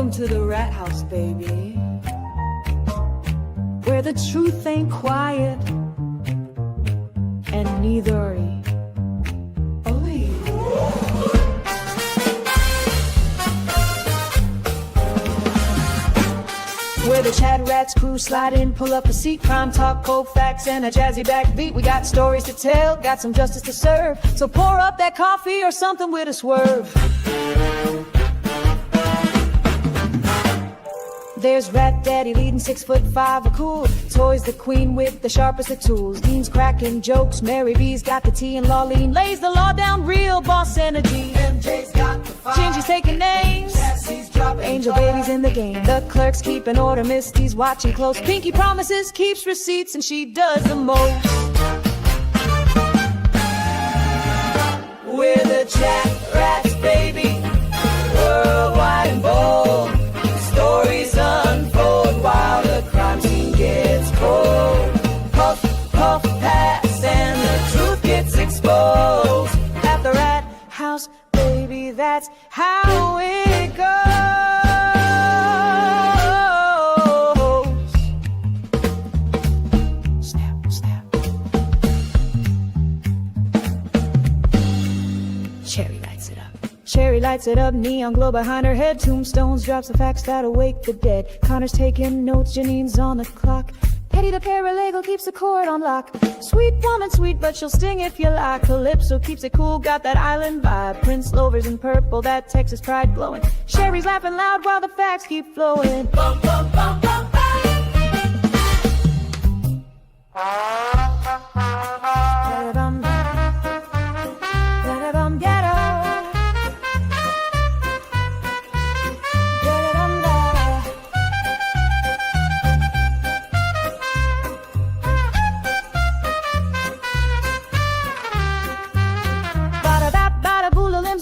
Welcome to the rat house, baby, where the truth ain't quiet, and neither are you. Where the chat rats crew slide in, pull up a seat, crime talk, cold facts, and a jazzy backbeat. We got stories to tell, got some justice to serve, so pour up that coffee or something with a swerve. There's Rat Daddy leading 6'5", a cool Toys the queen with the sharpest of tools. Dean's cracking jokes, Mary B's got the tea, and Lawleen lays the law down, real boss energy. MJ's got the fire, Gingy's taking names, Cassie's dropping Angel Baby's in the game. The clerk's keeping order, Misty's watching close. Pinky promises, keeps receipts, and she does the most. We're the chat rats, baby, worldwide and bold. Stories unfold while the crime scene gets cold. Puff, puff, pass, and the truth gets exposed. At the rat house, baby, that's how it goes. Snap, snap. Cherry lights it up. Cherry lights it up, neon glow behind her head. Tombstones drops the facts that awake the dead. Connor's taking notes, Janine's on the clock. Petty the paralegal keeps the court on lock. Sweet woman, sweet, but she'll sting if you like. Calypso keeps it cool, got that island vibe. Prince Lover's in purple, that Texas pride glowing. Sherry's laughing loud while the facts keep flowing. Bum, bum, bum, bum, bum. Da-da-bum, da-da-bum, ghetto.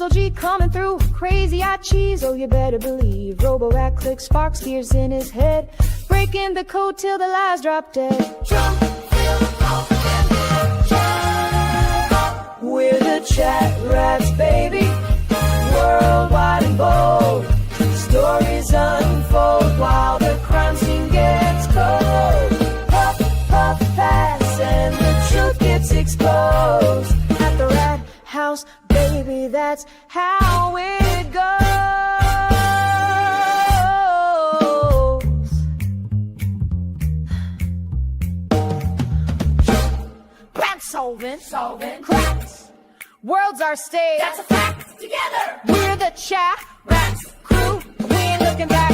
OG coming through, crazy-eyed cheese, oh you better believe. Robo-rat clicks, sparks gears in his head, breaking the code till the lies drop dead. Jump, we're the chat rats, baby, worldwide and bold. Stories unfold while the crime scene gets cold. Puff, puff, pass, and the truth gets exposed. At the rat house, baby, that's how it goes. Crime solving, cracks. Worlds are stage. That's a fact. Together, we're the chat rats crew. We ain't looking back.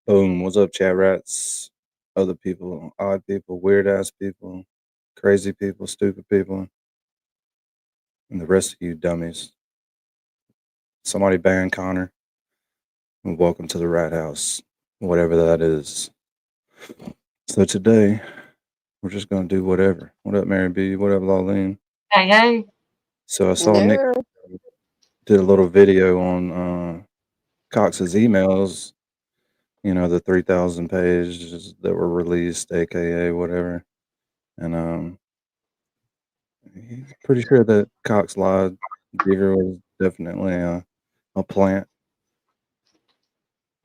Boom, what's up, chat rats? Other people, odd people, weird ass people, crazy people, stupid people, and the rest of you dummies. Somebody ban Connor, and welcome to the rat house, whatever that is. So today, we're just gonna do whatever. What up, Mary B? What up, Lawleen? Hey, hey. So I saw Nick did a little video on Cox's emails. You know, the 3,000 pages that were released, aka whatever, and he's pretty sure that Cox lied. Deaver was definitely a plant.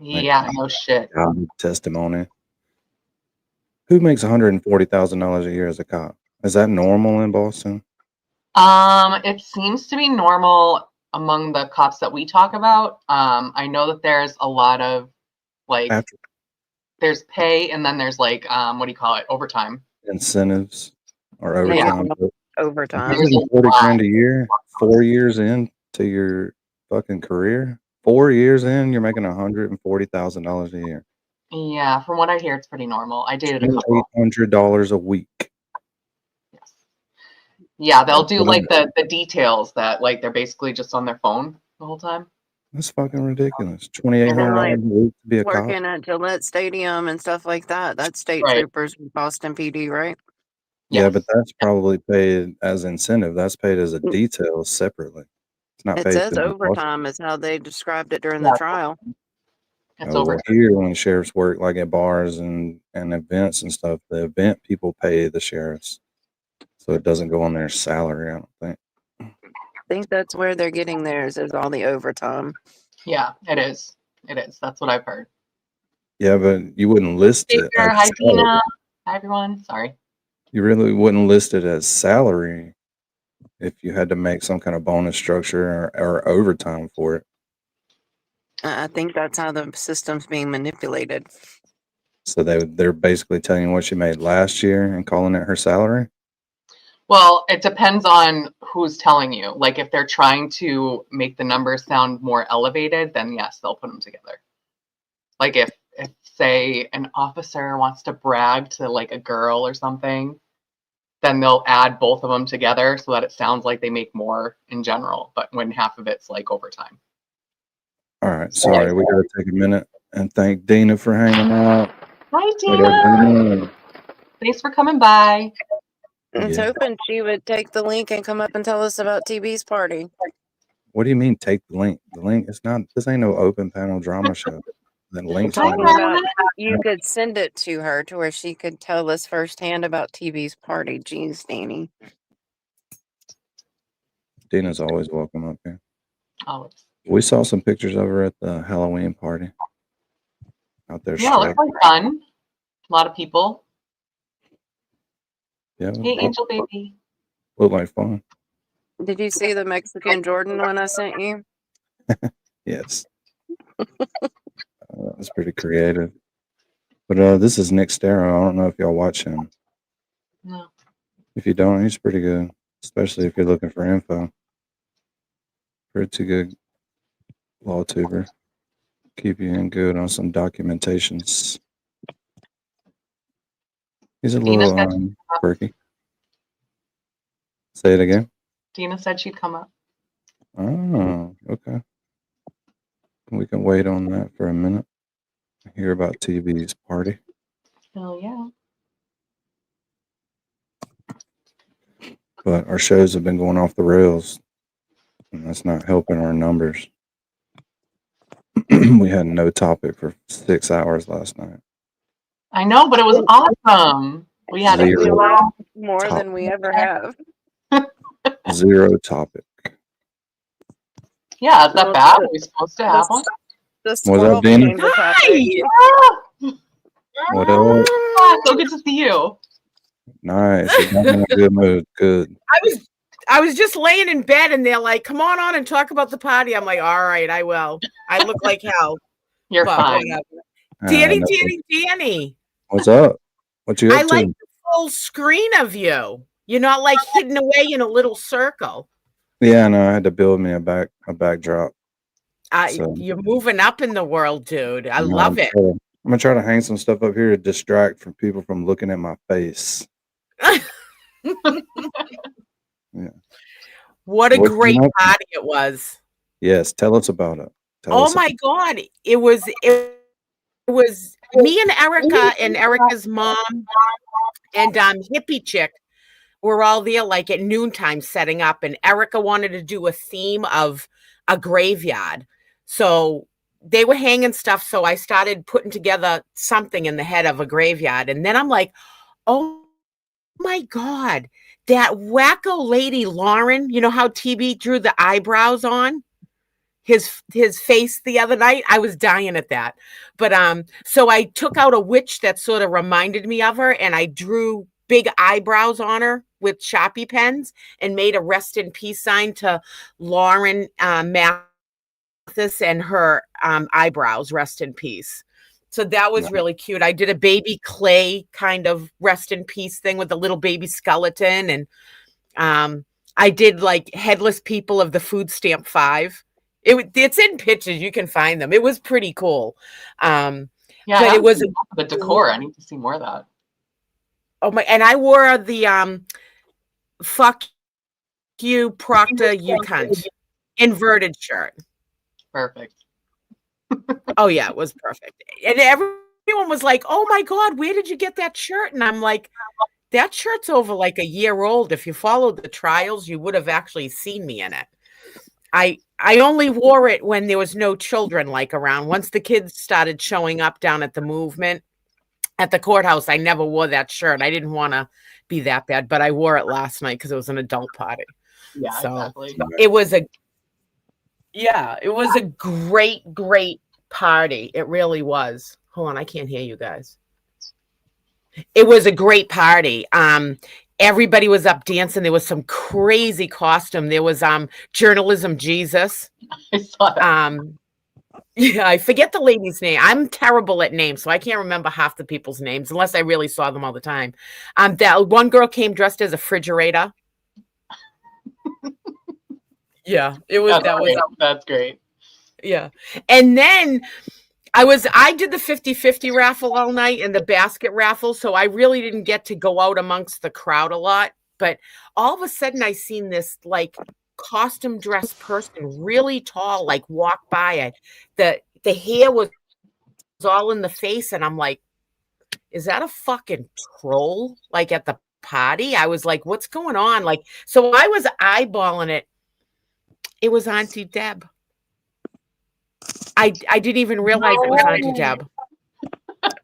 Yeah, no shit. Testimony. Who makes $140,000 a year as a cop? Is that normal in Boston? It seems to be normal among the cops that we talk about. I know that there's a lot of there's pay, and then there's like what do you call it, overtime incentives or overtime. Yeah, overtime. 40 grand a year, 4 years into your fucking career. 4 years in, you're making $140,000 a year. Yeah, from what I hear, it's pretty normal. I dated a couple. $800 a week. Yes. Yeah, they'll do like the details that like they're basically just on their phone the whole time. That's fucking ridiculous. $2,800 a week to be a cop. Working at Gillette Stadium and stuff like that. That's state troopers with Boston PD, right? Yeah, but that's probably paid as incentive. That's paid as a detail separately. It's not It paid. says overtime is how they described it during the trial. It's Over over. here, when sheriffs work like at bars and events and stuff, the event people pay the sheriffs, so it doesn't go on their salary. I don't think. I think that's where they're getting theirs, is all the overtime. Yeah, it is. It is. That's what I've heard. Yeah, but you wouldn't list it Baker, as hi salary. Tina. Hi everyone. Sorry. You really wouldn't list it as salary if you had to make some kind of bonus structure or overtime for it. I think that's how the system's being manipulated. So they're basically telling you what she made last year and calling it her salary. Well, it depends on who's telling you. Like if they're trying to make the numbers sound more elevated, then yes, they'll put them together. Like if say an officer wants to brag to like a girl or something, then they'll add both of them together so that it sounds like they make more in general, but when half of it's like overtime. All right, sorry, we gotta take a minute and thank Dina for hanging out. Hi What up, Tina. Dina? Thanks for coming by. I was Yeah. hoping she would take the link and come up and tell us about TB's party. What do you mean take the link? The link is not. This ain't no open panel drama show. That link's Hi, not. Talking about Ryan. you could send it to her to where she could tell us firsthand about TB's party. Jeez, Danny. Dina's always welcome up here. Always. We saw some pictures of her at the Halloween party out there. Yeah, looks like fun. A lot of people. Yeah, Hey, Angel Baby. looked like fun. Did you see the Mexican Jordan one I sent you? Yes, that's pretty creative. But this is Nick Starrow. I don't know if y'all watch him. No. If you don't, he's pretty good, especially if you're looking for info. Pretty good law tuber. Keep you in good on some documentations. He's a Dina little said quirky. Say it again. Dina said she'd come up. Oh, okay. We can wait on that for a minute. Hear about TV's party. Hell yeah. But our shows have been going off the rails, and that's not helping our numbers. We had no topic for 6 hours last night. I know, but it was awesome. We had We Zero laughed more top. than we ever have. Zero topic. Yeah, is that bad? Are we supposed to have one? The What's squirrel up, Dina? became the topic. What up? So good to see you. Nice. You got me in a good mood. Good. I was just laying in bed and they're like, come on and talk about the party. I'm like, all right, I will. I look like hell. You're but fine. whatever. Danny. What's up? What you up I to? like the full screen of you. You're not like hidden away in a little circle. Yeah, no, I had to build me a backdrop. So, You're moving up in the world, dude. I you know, love it. I'm gonna try to hang some stuff up here to distract from people from looking at my face. Yeah. What a What's great been up? party it was. Yes, tell us about it. Oh my God. It was me and Erica and Erica's mom and hippie chick were all there like at noontime setting up, and Erica wanted to do a theme of a graveyard. So they were hanging stuff. So I started putting together something in the head of a graveyard. And then I'm like, oh my God, that wacko lady, Lauren, you know how TB drew the eyebrows on his face the other night? I was dying at that. But so I took out a witch that sort of reminded me of her, and I drew big eyebrows on her with Sharpie pens and made a rest in peace sign to Lauren Mathis, and her eyebrows rest in peace. So that was really cute. I did a baby clay kind of rest in peace thing with a little baby skeleton, and I did like headless people of the food stamp 5. It's in pictures. You can find them. It was pretty cool. Yeah, but it was the decor. I need to see more of that. Oh my! And I wore the "fuck you, Proctor, you cunt" inverted shirt. Perfect. Oh yeah, it was perfect. And everyone was like, "Oh my God, where did you get that shirt?" And I'm like, "That shirt's over like a year old. If you followed the trials, you would have actually seen me in it." I only wore it when there was no children like around. Once the kids started showing up down at the movement at the courthouse, I never wore that shirt. I didn't want to be that bad, but I wore it last night because it was an adult party. Yeah, So exactly. it was a great party. It really was. Hold on, I can't hear you guys. It was a great party. Everybody was up dancing. There was some crazy costume. There was Journalism Jesus. I saw that. Yeah, I forget the lady's name. I'm terrible at names, so I can't remember half the people's names unless I really saw them all the time. That one girl came dressed as a refrigerator. Yeah, it was That's great. Yeah. And then I did the 50-50 raffle all night and the basket raffle, so I really didn't get to go out amongst the crowd a lot. But all of a sudden I seen this like costume dress person, really tall, like walk by. The hair was all in the face, and I'm like, is that a fucking troll? Like at the party? I was like, what's going on? Like, so I was eyeballing it. It was Auntie Deb. I didn't even realize it was Auntie Deb.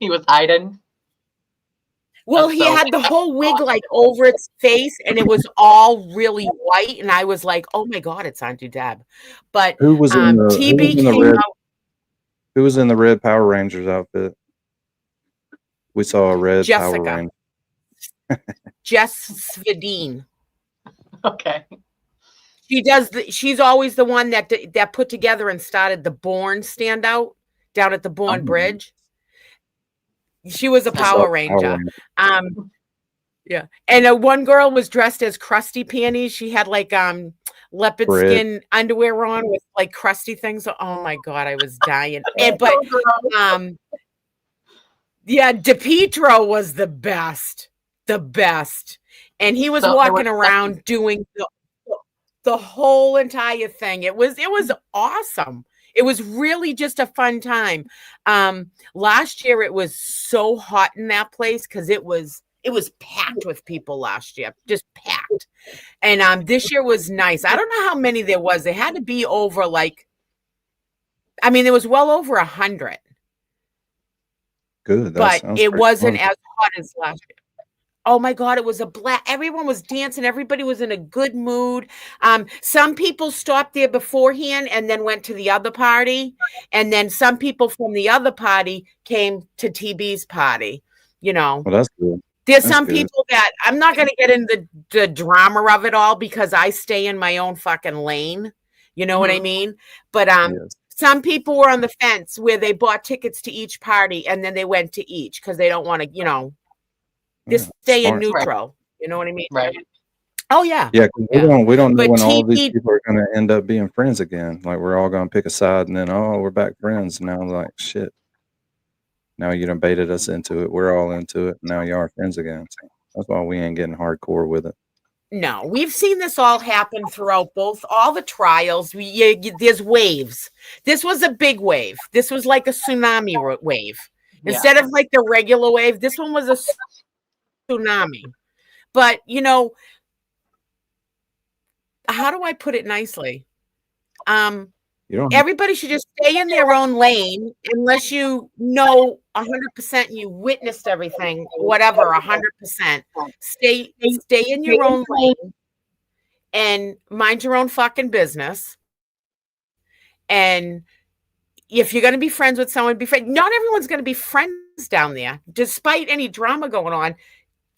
He was hiding. Well, he had the whole wig like over its face, and it was all really white. And I was like, "Oh my god, it's Auntie Deb!" But Who was in the TB who was in the came red? out. Who was in the red Power Rangers outfit? We saw a red Power Jessica. Ranger. Jess Svedine. Okay. She does. She's always the one that put together and started the Bourne standout down at the Bourne Bridge. She was a Power Ranger. Yeah. And one girl was dressed as Krusty panties. She had like leopard skin underwear on with like crusty things. Oh my god, I was dying. But yeah, DePietro was the best. And he was walking around doing the whole entire thing. It was awesome. It was really just a fun time. Last year it was so hot in that place because it was packed with people last year, just packed. And this year was nice. I don't know how many there was. There had to be over there was well over 100. Good. But it wasn't as hot as last year. Oh my God, it was a blast. Everyone was dancing. Everybody was in a good mood. Some people stopped there beforehand and then went to the other party. And then some people from the other party came to TB's party, Well, that's good. There's some people that I'm not going to get into the drama of it all because I stay in my own fucking lane. You know what I mean? But some people were on the fence where they bought tickets to each party and then they went to each because they don't want to, just stay in neutral. You know what I mean? Right. Oh yeah. Yeah. We don't know But when all these people are going to end up being friends again. Like we're all going to pick a side and then, we're back friends. Now I'm like, shit. Now you done baited us into it. We're all into it. Now you are friends again. So that's why we ain't getting hardcore with it. No, we've seen this all happen throughout all the trials. There's waves. This was a big wave. This was like a tsunami wave. Instead of like the regular wave, this one was a tsunami. But how do I put it nicely? Everybody should just stay in their own lane unless 100% you witnessed everything, whatever, 100%. Stay in your own lane and mind your own fucking business. And if you're going to be friends with someone, be friends. Not everyone's going to be friends down there, despite any drama going on.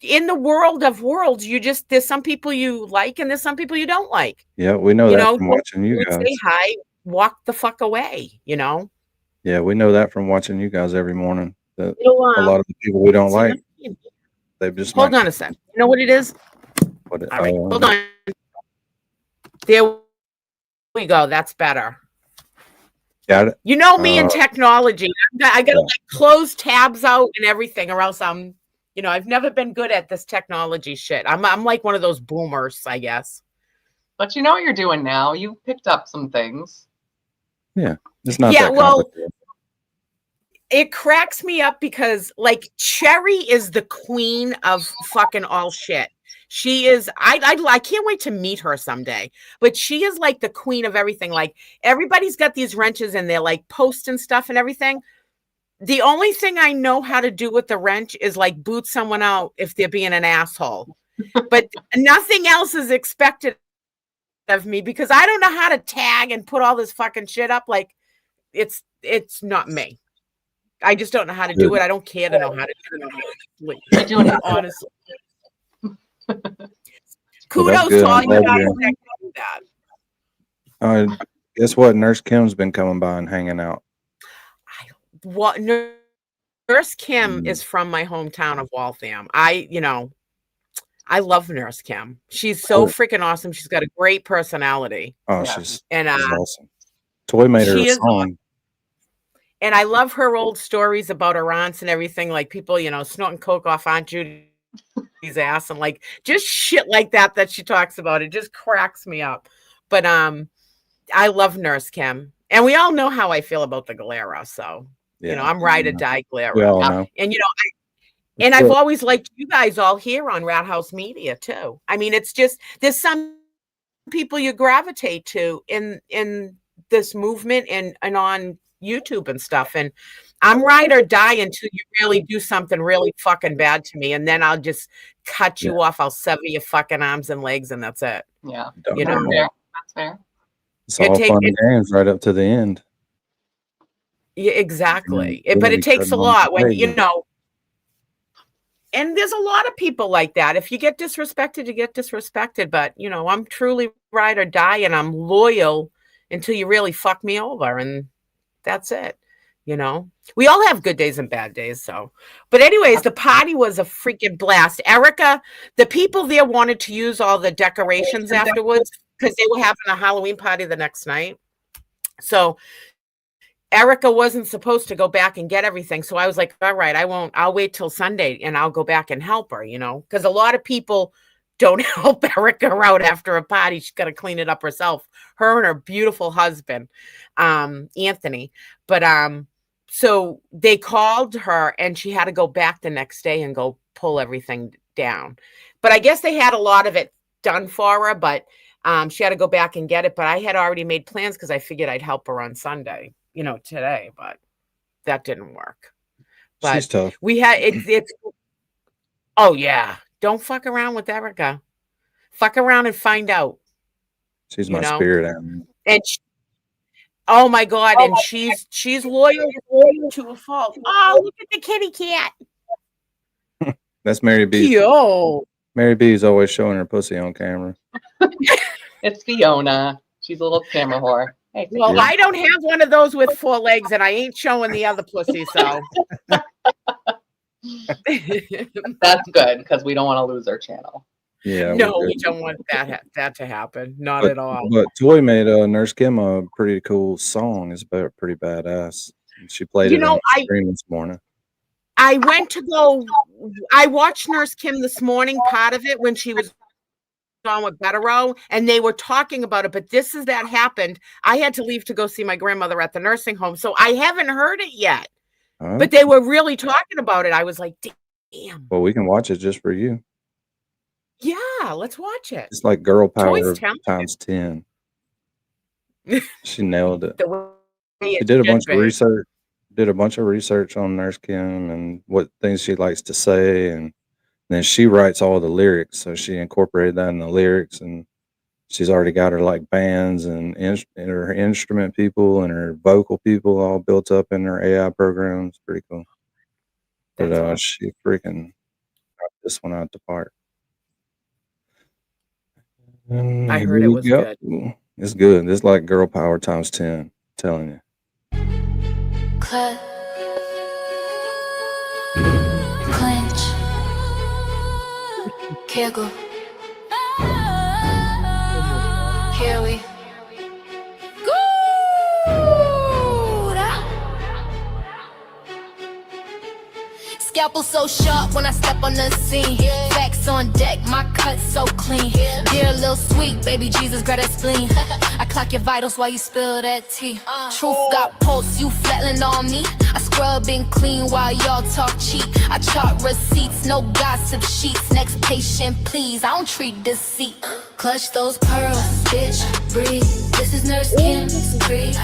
In the world of worlds, there's some people you like and there's some people you don't like. Yeah, we know that from watching you guys. Say hi, walk the fuck away, Yeah, we know that from watching you guys every morning. That a lot of the people we don't like, they just hold on a sec. You know what it is? All right, hold on. There we go. That's better. Got it. You know me and technology. I got to close tabs out and everything, or else I'm. I've never been good at this technology shit. I'm like one of those boomers, I guess. But you know what you're doing now. You picked up some things. Yeah, it's not that complicated. It cracks me up because like Cherry is the queen of fucking all shit. She is, I can't wait to meet her someday, but she is like the queen of everything. Like everybody's got these wrenches and they're like posts and stuff and everything. The only thing I know how to do with the wrench is like boot someone out if they're being an asshole, but nothing else is expected of me because I don't know how to tag and put all this fucking shit up. Like it's not me. I just don't know how to do it. I don't care to know how to do it. You're doing it. Honestly. Well, that's Kudos good. to all I'm you glad guys you're- that do that. Guess what? Nurse Kim's been coming by and hanging out. What Nurse Kim Mm. is from my hometown of Waltham. I love Nurse Kim. She's so Oh. freaking awesome. She's got a great personality. Oh, Yeah. she's And awesome. Toy made her she a is song. and I love her old stories about her aunts and everything, like people, snorting coke off Aunt Judy's ass and like just shit like that she talks about. It just cracks me up. But I love Nurse Kim. And we all know how I feel about the Galera. So, Yeah, I'm ride or yeah. die Galera. we all Yeah. know. And I've always liked you guys all here on Rat House Media too. I mean, it's just there's some people you gravitate to in this movement and on YouTube and stuff. And I'm ride or die until you really do something really fucking bad to me, and then I'll just cut you off. I'll sever your fucking arms and legs, and that's it. Yeah. Don't You know. know. Fair. That's fair. It's all fun and games right up to the end. Yeah, exactly. Mm, But we it takes a couldn't lot when understand you. and there's a lot of people like that. If you get disrespected, you get disrespected. But I'm truly ride or die, and I'm loyal until you really fuck me over, and that's it. We all have good days and bad days. So, but anyways, the party was a freaking blast. Erica, the people there wanted to use all the decorations afterwards because they were having a Halloween party the next night. So Erica wasn't supposed to go back and get everything. So I was like, all right, I'll wait till Sunday and I'll go back and help her, because a lot of people don't help Erica out after a party. She's got to clean it up herself, her and her beautiful husband, Anthony. But, so they called her and she had to go back the next day and go pull everything down. But I guess they had a lot of it done for her, but she had to go back and get it. But I had already made plans because I figured I'd help her on Sunday, today, but that didn't work. But She's tough. we had it's oh yeah. Don't fuck around with Erica. Fuck around and find out. She's my spirit animal. And oh my God, and she's loyal to a fault. Oh, look at the kitty cat. That's Mary B. Yo. Mary B's always showing her pussy on camera. It's Fiona. She's a little camera whore. Hey, Well, Yeah. I don't have one of those with 4 legs, and I ain't showing the other pussy, so. that's good because we don't want to lose our channel. Yeah. No, we're we good. don't want that to happen. Not But, at all. but Toy made Nurse Kim a pretty cool song. It's pretty badass. She played it on the stream this morning. I watched Nurse Kim this morning, part of it when she was on with Bettero, and they were talking about it, but that happened. I had to leave to go see my grandmother at the nursing home, so I haven't heard it yet. Huh? But they were really talking about it. I was like, damn. Well, we can watch it just for you. Yeah, let's watch it. It's like girl power Toy's talented. times 10. She nailed it. The way She it did a should bunch be. of research. Did a bunch of research on Nurse Kim and what things she likes to say, and then she writes all the lyrics. So she incorporated that in the lyrics, and she's already got her like bands and her instrument people and her vocal people all built up in her AI program. It's pretty cool. But That's awesome. she freaking got this one out the park. And I heard here it we was go. good. It's good. It's like girl power times 10. I'm telling you. Cut, clench, kegel. Here we go. scalpel so sharp when I step on the scene. Facts on deck, my cut so clean. Dear little sweet, baby Jesus, grab that spleen. I clock your vitals while you spill that tea. Truth got pulse, you flatland on me. I scrub and clean while y'all talk cheap. I chart receipts, no gossip sheets. Next patient, please, I don't treat deceit. Clutch those pearls, bitch, breathe. This is Nurse Kim's breathe.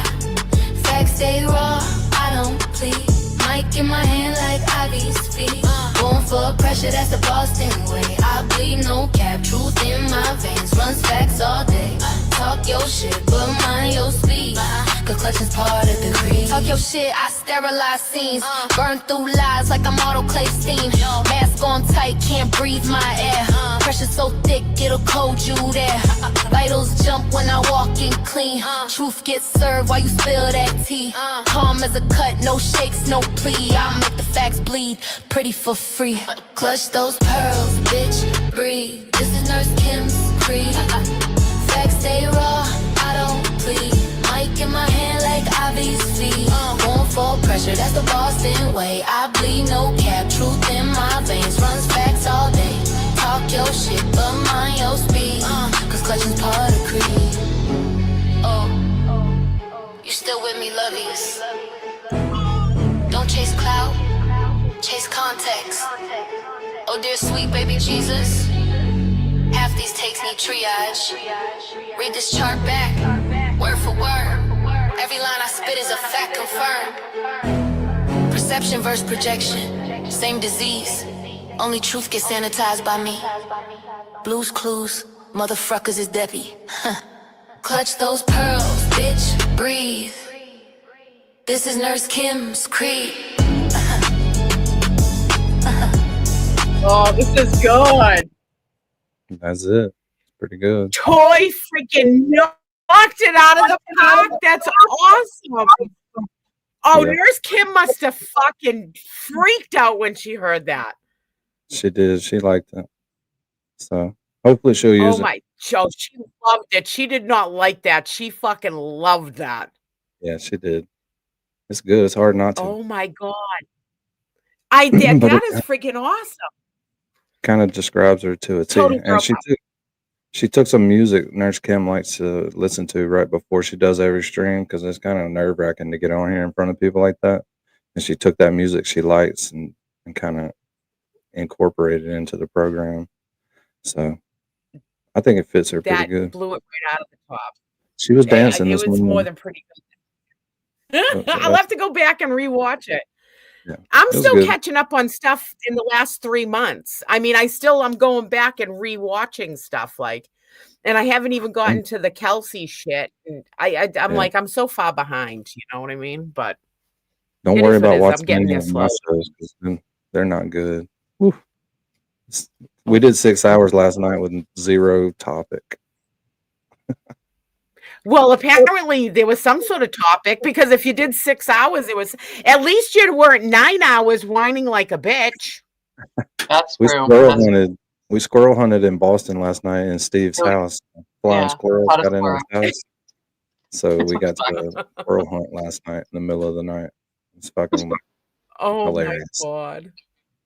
Facts stay raw, I don't plead. Mic in my hand like Ivy's feet. Going for pressure, that's the Boston way. I bleed, no cap, truth in my veins. Runs facts all day. Talk your shit, but mind your speed. Cause clutching's part of the creed. Talk your shit, I sterilize scenes. Burn through lies like I'm autoclave steam. Mask on tight, can't breathe my air. Pressure so thick, it'll cold you there. Vitals jump when I walk in clean. Truth gets served while you spill that tea. Calm as a cut, no shakes, no plea. I make the facts bleed, pretty for free. Clutch those pearls, bitch, breathe. This is Nurse Kim's creed. Facts stay raw, I don't plead. Mic in my hand like Ivy's feet. Going for pressure, that's the Boston way. I bleed, no cap, truth in my veins. Runs facts all day. Talk your shit, but mind your speed. Cause clutching's part of creed. Oh, you still with me, lovies? Don't chase clout, chase context. Oh dear sweet baby Jesus, half these takes need triage. Read this chart back, word for word. Every line I spit is a fact confirmed. Perception versus projection, same disease. Only truth gets sanitized by me. Blues Clues, motherfuckers is Debbie. Clutch those pearls, bitch, breathe. This is Nurse Kim's creed. Oh, this is good. That's it. It's pretty good. Toy freaking knocked it out of the park. That's awesome. Oh, Yeah. Nurse Kim must have fucking freaked out when she heard that. She did. She liked it. So hopefully she'll use Oh it. my, Joe, she loved it. She did not like that. She fucking loved that. Yeah, she did. It's good. It's hard not to. Oh my God. But That it is freaking awesome. kind of describes her to a T. Total girl And she took some music Nurse Kim likes to listen to right before she does every stream because it's kind of nerve wracking to get on here in front of people like that. And she took that music she likes and kind of incorporated it into the program. So I think it fits her pretty That good. blew it right out of the top. She was dancing It this was more morning. than pretty good. I'll have to go back and rewatch it. Yeah, I'm it was still good. catching up on stuff in the last 3 months. I mean, I'm going back and rewatching stuff and I haven't even gotten to the Kelsey shit. And I'm Yeah. like, I'm so far behind, you know what I mean? But Don't it worry is what it about is. I'm watching getting any there of my slow. shows because they're not good. Whew. We did 6 hours last night with 0 topic. Well, apparently there was some sort of topic because if you did 6 hours, it was at least you weren't 9 hours whining like a bitch. That's We true. squirrel hunted. We squirrel hunted in Boston last night in Steve's Really? house. Flying Yeah, squirrels caught a got in squirrel. his house, so we got Fun. to squirrel hunt last night in the middle of the night. It's fucking Oh hilarious. my God.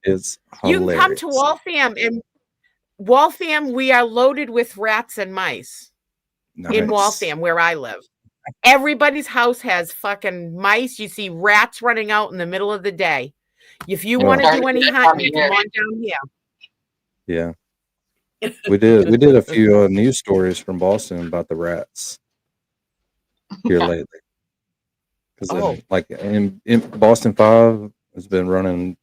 It's You can come hilarious. to Waltham, and Waltham, we are loaded with rats and mice in Nice. Waltham, where I live. Everybody's house has fucking mice. You see rats running out in the middle of the day. If you Yeah. want to Starting do to any get hunting, funny come here. on down here. Yeah, we did a few news stories from Boston about the rats here Yeah. lately. Because Oh. like in Boston 5 has been running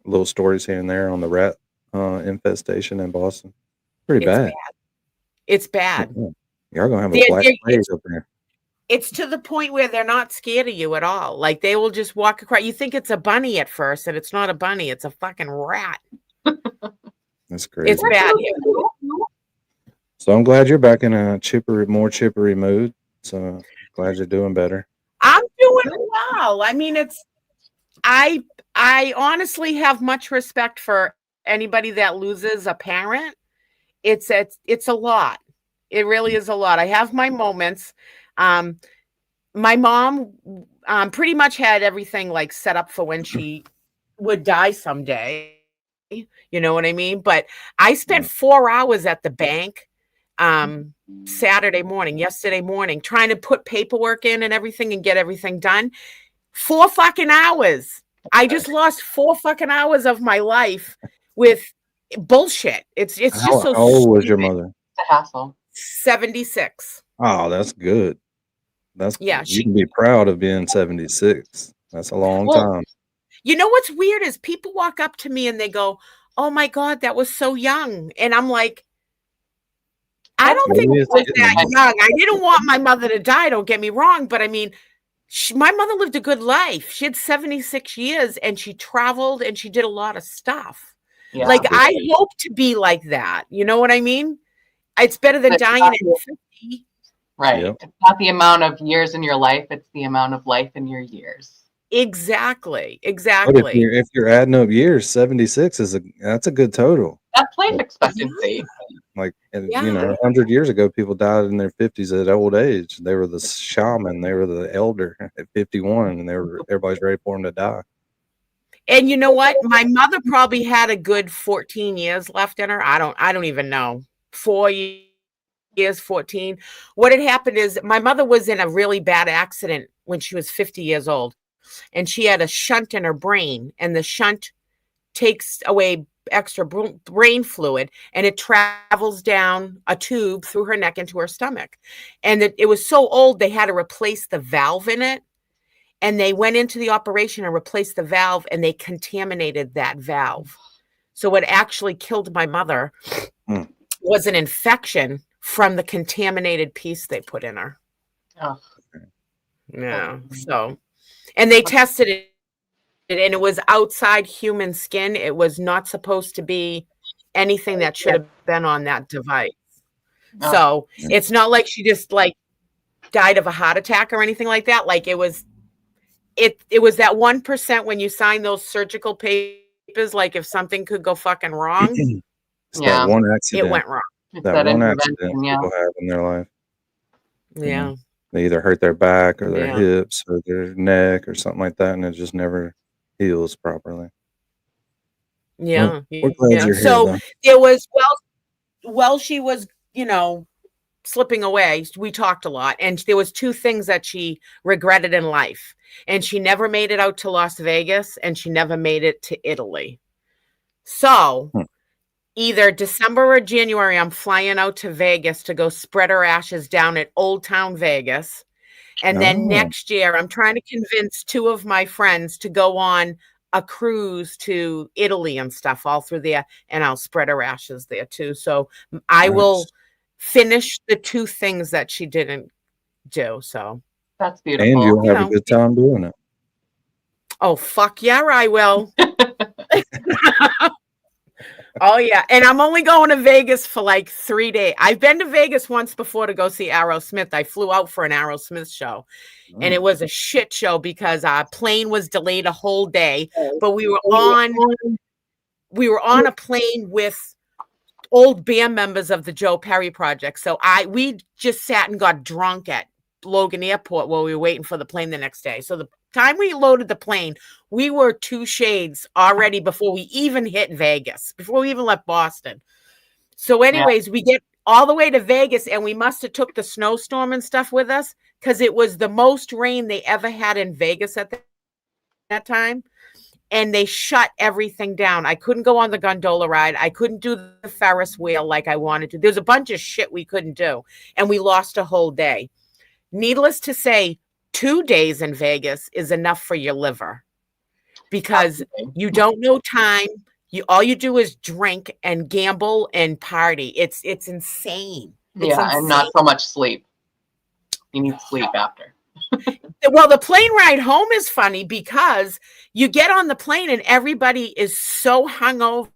little stories here and there on the rat infestation in Boston. Pretty It's bad. bad. It's bad. Y'all gonna have a They're- black they're- plague up there. It's to the point where they're not scared of you at all. Like they will just walk across. You think it's a bunny at first, and it's not a bunny. It's a fucking rat. That's crazy. It's bad here. So I'm glad you're back in a more chippery mood. So glad you're doing better. I'm doing well. I mean, I honestly have much respect for anybody that loses a parent. It's a lot. It really is a lot. I have my moments. My mom pretty much had everything like set up for when she would die someday. You know what I mean? But I spent 4 hours at the bank yesterday morning, trying to put paperwork in and everything and get everything done. 4 fucking hours. I just lost 4 fucking hours of my life with bullshit. It's just How so old was your stupid. mother? It's a hassle. 76. Oh, that's good. Yeah, You can be proud of being 76. That's a long Well, time. you know what's weird is people walk up to me and they go, "Oh my God, that was so young." And I'm like, I don't think Maybe it it's was getting that there. young. I didn't want my mother to die, don't get me wrong. But I mean, my mother lived a good life. She had 76 years and she traveled and she did a lot of stuff. Yeah. Like, I hope to be like that. You know what I mean? It's better than But dying at 50. Right. Yep. It's not the amount of years in your life, it's the amount of life in your years. Exactly. But Exactly. if you're adding up years, 76 that's a good total. That's life expectancy. Like, Yeah. you know, 100 years ago, people died in their 50s at old age. They were the shaman. They were the elder at 51, and everybody's ready for them to die. And you know what? My mother probably had a good 14 years left in her. I don't even know. 4 years, 14. What had happened is my mother was in a really bad accident when she was 50 years old, and she had a shunt in her brain, and the shunt takes away extra brain fluid, and it travels down a tube through her neck into her stomach. And it was so old they had to replace the valve in it. And they went into the operation and replaced the valve, and they contaminated that valve. So what actually killed my mother was an infection from the contaminated piece they put in her. Oh. Yeah. So, and they tested it, and it was outside human skin. It was not supposed to be anything that should have been on that device. Oh. So it's not like she just like died of a heart attack or anything like that. Like it was that 1% when you sign those surgical papers, like if something could go fucking wrong, It's that one accident. it went wrong. It's That one intervention, accident yeah. people have in their life. Yeah. They either hurt their back or their Yeah. hips or their neck or something like that, and it just never heals properly. Yeah. We're glad you're here, So though. there was, while she was, slipping away, we talked a lot, and there was 2 things that she regretted in life. And she never made it out to Las Vegas, and she never made it to Italy. So either December or January, I'm flying out to Vegas to go spread her ashes down at Old Town Vegas. And then next year, I'm trying to convince 2 of my friends to go on a cruise to Italy and stuff all through there, and I'll spread her ashes there too. So I will finish the 2 things that she didn't do. So that's beautiful. And you'll have a good time doing it. Oh, fuck yeah, I will. Oh, yeah. And I'm only going to Vegas for like 3 days. I've been to Vegas once before to go see Aerosmith. I flew out for an Aerosmith show, and it was a shit show because our plane was delayed a whole day. But we were on a plane with old band members of the Joe Perry Project. So we just sat and got drunk at Logan Airport while we were waiting for the plane the next day. So the time we loaded the plane, we were 2 shades already before we even hit Vegas, before we even left Boston. So anyways, we get all the way to Vegas, and we must have took the snowstorm and stuff with us because it was the most rain they ever had in Vegas at that time. And they shut everything down. I couldn't go on the gondola ride. I couldn't do the Ferris wheel like I wanted to. There's a bunch of shit we couldn't do. And we lost a whole day. Needless to say, 2 days in Vegas is enough for your liver because you don't know time. All you do is drink and gamble and party. It's insane. And not so much sleep. You need sleep after. Well, the plane ride home is funny because you get on the plane and everybody is so hungover.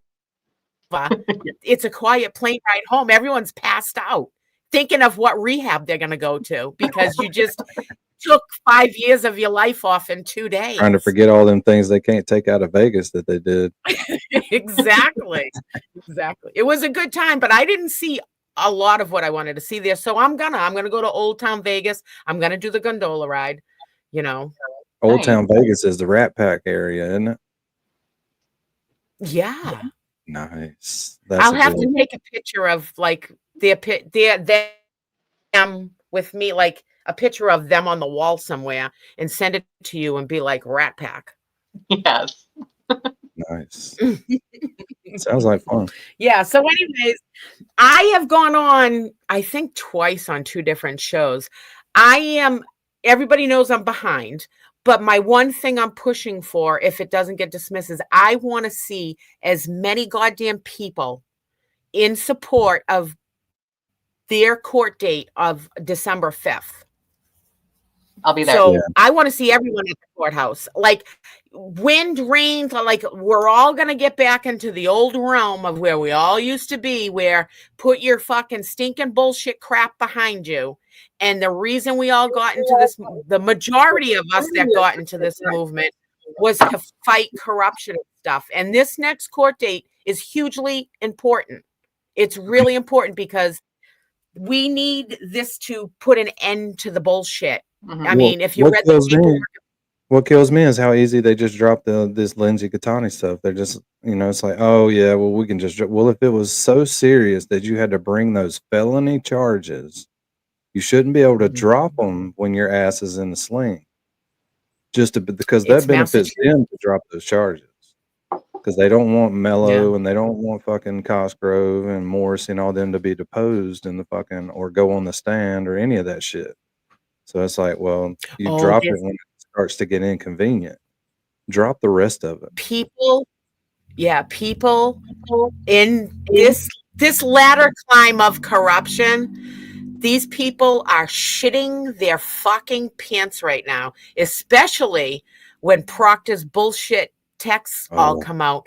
It's a quiet plane ride home. Everyone's passed out, thinking of what rehab they're going to go to because you just took 5 years of your life off in 2 days. Trying to forget all them things they can't take out of Vegas that they did. Exactly. It was a good time, but I didn't see a lot of what I wanted to see there. So I'm gonna go to Old Town Vegas. I'm gonna do the gondola ride. Old Town Vegas is the Rat Pack area, isn't it? Yeah. Nice. That's I'll a have good. to take a picture of like them with me, like a picture of them on the wall somewhere, and send it to you and be like Rat Pack. Yes. Nice. Sounds like fun. Yeah. So, anyways, I have gone on, I think, twice on 2 different shows. Everybody knows I'm behind, but my one thing I'm pushing for, if it doesn't get dismissed, is I want to see as many goddamn people in support of their court date of December 5th. I'll be there. So Yeah. I want to see everyone at the courthouse. Like wind, rain, like we're all going to get back into the old realm of where we all used to be, where put your fucking stinking bullshit crap behind you. And the reason we all got into this, the majority of us that got into this movement was to fight corruption and stuff. And this next court date is hugely important. It's really important because we need this to put an end to the bullshit. Mhm. I mean, if you what read the kills me, paperwork, what kills me is how easy they just drop this Lindsay Catani stuff. They're just, it's like, oh yeah, well we can just. Well, if it was so serious that you had to bring those felony charges, you shouldn't be able to drop them when your ass is in the sling. Because that It's benefits them to drop those charges. Because they don't want Mello and they don't want fucking Cosgrove and Morrissey and all them to be deposed in the fucking or go on the stand or any of that shit. So it's like, well, you drop it when it starts to get inconvenient. Drop the rest of it. People in this ladder climb of corruption, these people are shitting their fucking pants right now, especially when Proctor's bullshit texts all come out.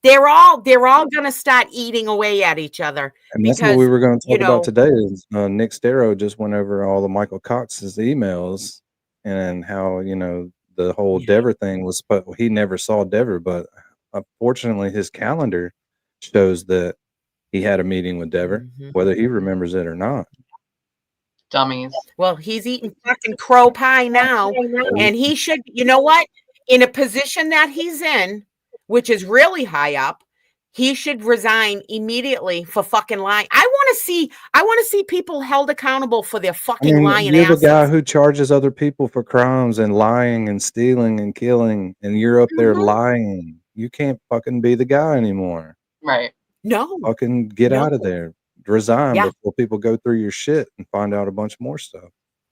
They're all gonna start eating away at each other. And that's what we were going to talk about today. Is Nick Starrow just went over all the Michael Cox's emails and how the whole Dever thing was. But he never saw Dever, but unfortunately, his calendar shows that he had a meeting with Dever, whether he remembers it or not. Dummies. Well, he's eating fucking crow pie now, and he should. You know what? In a position that he's in, which is really high up, he should resign immediately for fucking lying. I want to see people held accountable for their fucking lying You're asses. the guy who charges other people for crimes and lying and stealing and killing, and you're up there lying. You can't fucking be the guy anymore. Right. No. Fucking get out of there. Resign before people go through your shit and find out a bunch more stuff.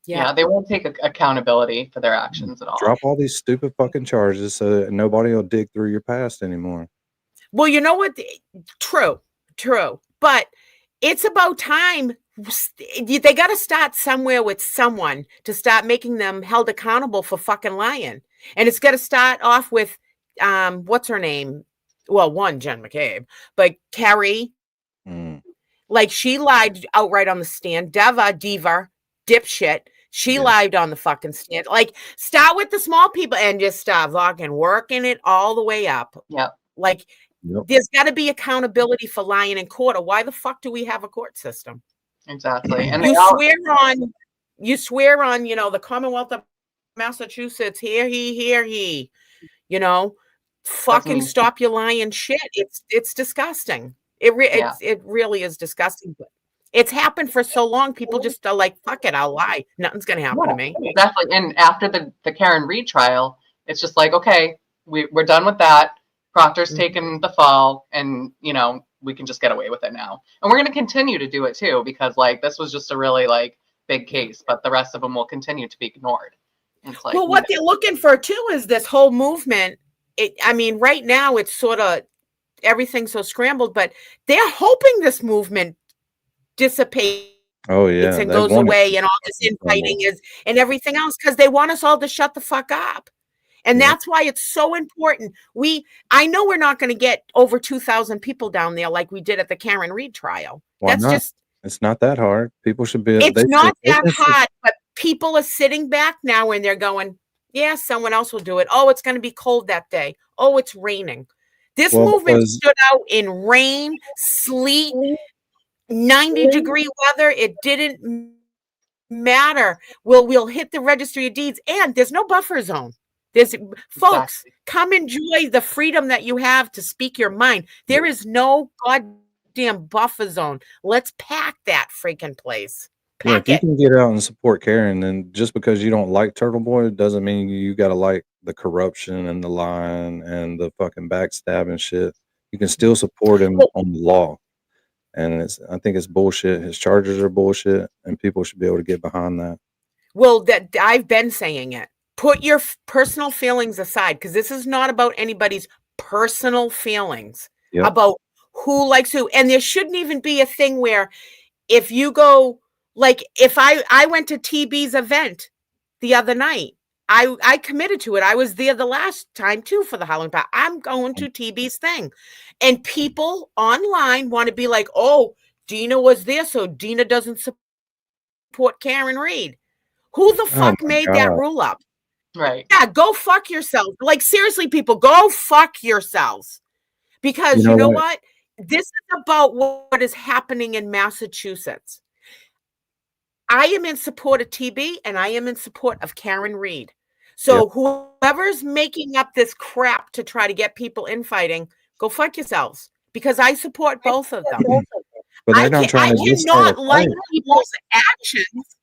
Yeah, they won't take accountability for their actions at all. Drop all these stupid fucking charges so that nobody will dig through your past anymore. Well, you know what? True. But it's about time. They got to start somewhere with someone to start making them held accountable for fucking lying. And it's got to start off with, what's her name? Well, one, Jen McCabe, but Carrie. Like she lied outright on the stand. Diva, dipshit. She lied on the fucking stand. Like, start with the small people and just start fucking working it all the way up. Yeah. Like, there's got to be accountability for lying in court. Or why the fuck do we have a court system? Exactly. And you swear on, the Commonwealth of Massachusetts. Here he. Fucking stop your lying shit. It's disgusting. It really is disgusting. But it's happened for so long. People just are like, fuck it, I'll lie. Nothing's going to happen to me. Exactly. And after the Karen Reed trial, it's just like, okay, we're done with that. Proctor's taken the fall and, we can just get away with it now. And we're going to continue to do it too, because this was just a really big case, but the rest of them will continue to be ignored. It's like, well, what they're looking for too is this whole movement. Right now it's sort of everything's so scrambled, but they're hoping this movement dissipates and goes away and all this infighting and everything else, because they want us all to shut the fuck up. And that's why it's so important. I know we're not going to get over 2,000 people down there like we did at the Karen Reed trial. It's not that hard. People should be. It's not that hard, but people are sitting back now and they're going, yeah, someone else will do it. Oh, it's going to be cold that day. Oh, it's raining. This movement stood out in rain, sleet, 90-degree weather. It didn't matter. We'll hit the registry of deeds, and there's no buffer zone. There's folks, Exactly. come enjoy the freedom that you have to speak your mind. There is no goddamn buffer zone. Let's pack that freaking place. Yeah, if Pack you it. can get out and support Karen, then just because you don't like Turtle Boy doesn't mean you got to like the corruption and the lying and the fucking backstabbing shit. You can still support him Well, on the law. And I think it's bullshit. His charges are bullshit, and people should be able to get behind that. well, that I've been saying it. Put your personal feelings aside, because this is not about anybody's personal feelings Yep. about who likes who. And there shouldn't even be a thing where if you go, like if I went to TB's event the other night, I committed to it. I was there the last time too for the Halloween party. I'm going to TB's thing. And people online want to be like, oh, Dina was there, so Dina doesn't support Karen Reed. Who the Oh fuck my made that God. rule up? Right. Yeah, go fuck yourselves. Like, seriously, people, go fuck yourselves. Because You you know know what? what? This is about what is happening in Massachusetts. I am in support of TB and I am in support of Karen Reed. So whoever's making up this crap to try to get people infighting, go fuck yourselves. Because I support both of them. But they're not trying I to just start a cannot like fight. people's actions.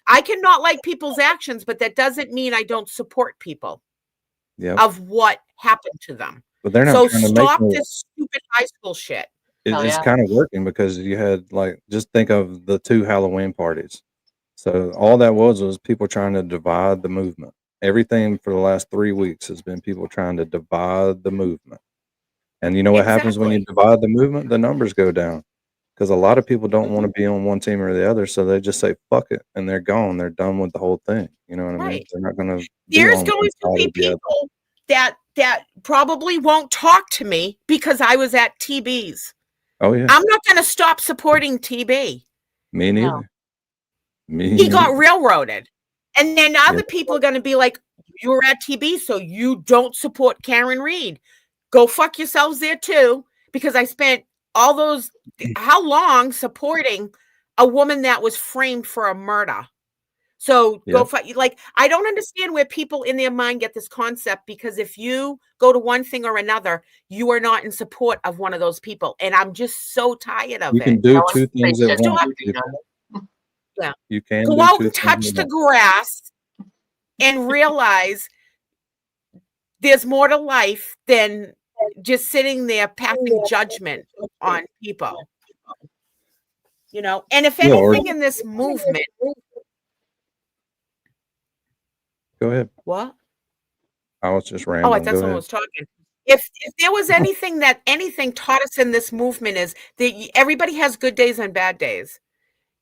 I cannot like people's actions, but that doesn't mean I don't support people Yep. of what happened to them. But they're not So trying to make stop no. this stupid high school shit. Hell It's yeah. kind of working because you had just think of the 2 Halloween parties. So all that was people trying to divide the movement. Everything for the last 3 weeks has been people trying to divide the movement. And you know what happens when you Exactly. divide the movement? The numbers go down. Because a lot of people don't want to be on one team or the other, so they just say fuck it and they're gone. They're done with the whole thing. You know what I mean? Right. They're not going to be There's on one going to side be or the other. people that probably won't talk to me because I was at TB's. Oh yeah, I'm not going to stop supporting TB. me No. neither. Me He got neither. railroaded. And then Yeah. other people are going to be like, you were at TB, so you don't support Karen Reed. Go fuck yourselves there too, because I spent all those, how long supporting a woman that was framed for a murder. So Yeah. go fight. Like, I don't understand where people in their mind get this concept, because if you go to one thing or another, you are not in support of one of those people. And I'm just so tired of You can it. do That was 2 the things same at shit once. you do, Dina. Yeah. You can Go do out 2 and things touch at the once. grass and realize there's more to life than just sitting there passing judgment on people. You know, and if Yeah, or anything in this movement, go ahead. what? I was just Oh, I rambling. thought Go someone ahead. was talking. If there was anything that anything taught us in this movement is that everybody has good days and bad days.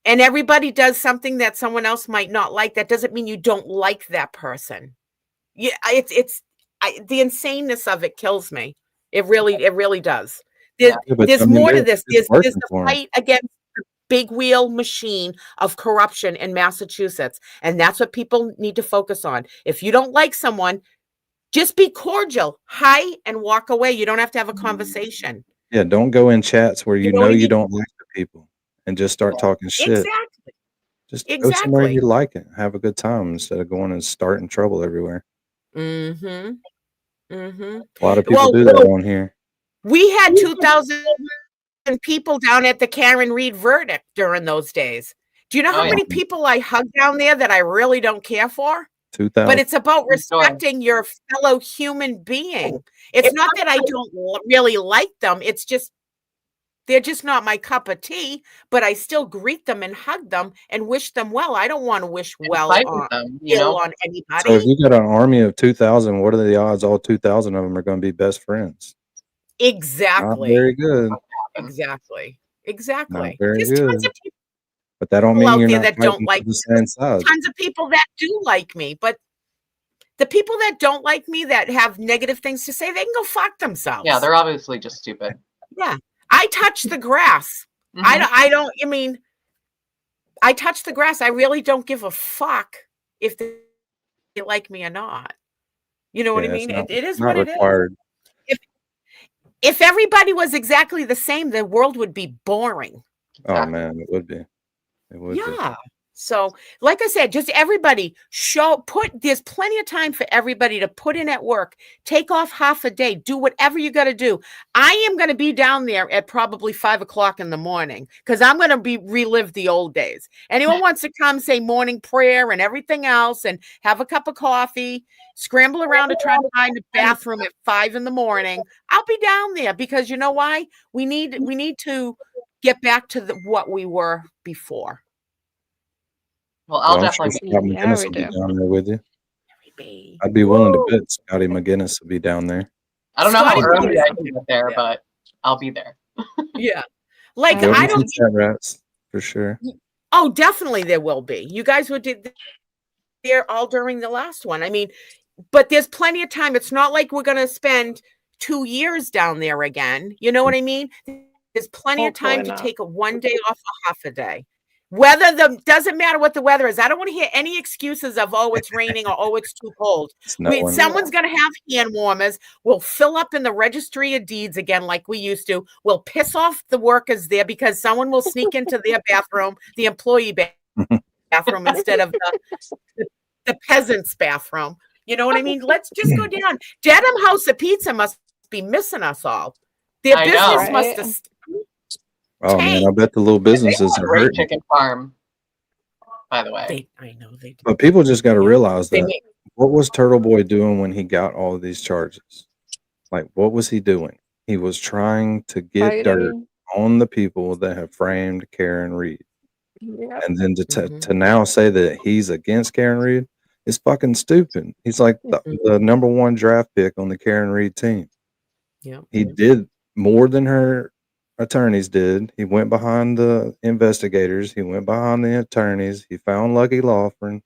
And everybody does something that someone else might not like. That doesn't mean you don't like that person. Yeah, the insaneness of it kills me. It really does. Yeah. Yeah, but There's I mean, more to this. it's There's working the for 'em. fight against the big wheel machine of corruption in Massachusetts, and that's what people need to focus on. If you don't like someone, just be cordial, hi, and walk away. You don't have to have a conversation. Yeah, don't go in chats where You you know know what I you mean? don't like the people and just start talking shit. Exactly. Just go somewhere you Exactly. like it. Have a good time instead of going and starting trouble everywhere. Mm-hmm. Mm-hmm. A lot of people Well, do that on here. we had 2,000 people down at the Karen Reed verdict during those days. Do you know Oh, how yeah. many people I hugged down there that I really don't care for? 2,000. But it's about Good story. respecting your fellow human being. It's not that I don't really like them. It's just, they're just not my cup of tea, but I still greet them and hug them and wish them well. I don't want to wish And well fight on, with them, you ill know? on So if anybody. you got an army of 2,000, what are the odds all 2,000 of them are going to be best friends? Not Exactly. very good. Exactly. Not Exactly. very There's tons good. of people But that don't mean out you're there not that don't fighting like for the me. same side. Tons of people that do like me, but the people that don't like me, that have negative things to say, they can go fuck themselves. Yeah, they're obviously just stupid. Yeah. I touch the grass. Mhm. I mean, I touch the grass. I really don't give a fuck if they like me or not. You know what I Yeah, it's mean? not, It is not what it is. required. If everybody was exactly the same, the world would be boring. Oh Exactly. man, it would be. It would be. Yeah. So, like I said, just everybody there's plenty of time for everybody to put in at work, take off half a day, do whatever you got to do. I am going to be down there at probably 5:00 in the morning because I'm going to relive the old days. Anyone wants to come say morning prayer and everything else and have a cup of coffee, scramble around to try to find a bathroom at 5 in the morning. I'll be down there because you know why? We need to get back to what we were before. Well, I'll Well, I'm sure definitely be. Scott Yeah, McGinnis we will be do. down there with you. Maybe. I'd be willing to bet Scotty McGinnis will be down there. I don't know how Scotty early I McGinnis. can get there, but I'll be there. Yeah. Like, There'll There'll I be some don't. chat rats for sure. Oh, definitely there will be. You guys were there all during the last one. I mean, but there's plenty of time. It's not like we're going to spend 2 years down there again. You know what I mean? There's plenty of time Hopefully to not. take a 1 day off or half a day. Doesn't matter what the weather is. I don't want to hear any excuses of, oh, it's raining or, oh, it's too cold. It's no one. Someone's going to have hand warmers. We'll fill up in the registry of deeds again like we used to. We'll piss off the workers there because someone will sneak into their bathroom, the employee bathroom, instead of the peasant's bathroom. You know what I mean? Let's just go down. Dedham House of Pizza must be missing us all. Their I know. business Right? must have. Oh man, I bet the little businesses are Great hurting. chicken farm, by the way. I know they do. But people just got to realize They that make- what was Turtle Boy doing when he got all of these charges? Like, what was he doing? He was trying to get dirt Fighting. on the people that have framed Karen Reed. Yep. And then to Mhm. to now say that he's against Karen Reed is fucking stupid. He's like the number one draft pick on the Karen Reed team. Yeah. He did more than her attorneys did. He went behind the investigators. He went behind the attorneys. He found Lucky Lawford.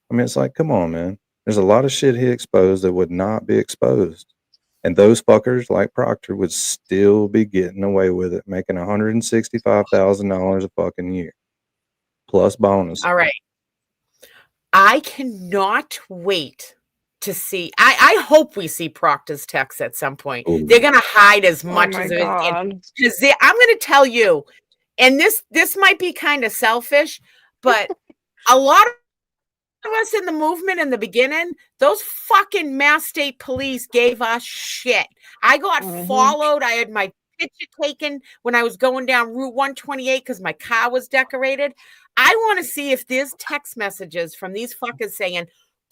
I mean, it's like, come on, man. There's a lot of shit he exposed that would not be exposed. And those fuckers like Proctor would still be getting away with it, making $165,000 a fucking year. Plus bonus. All right. I cannot wait to see. I hope we see Proctor's text at some point. Ooh. They're going to hide as Oh much my as it is. God. Because I'm going to tell you, and this might be kind of selfish, but a lot of us in the movement in the beginning, those fucking Mass State Police gave us shit. I got followed. I had my picture taken when I was going down Route 128 because my car was decorated. I want to see if there's text messages from these fuckers saying,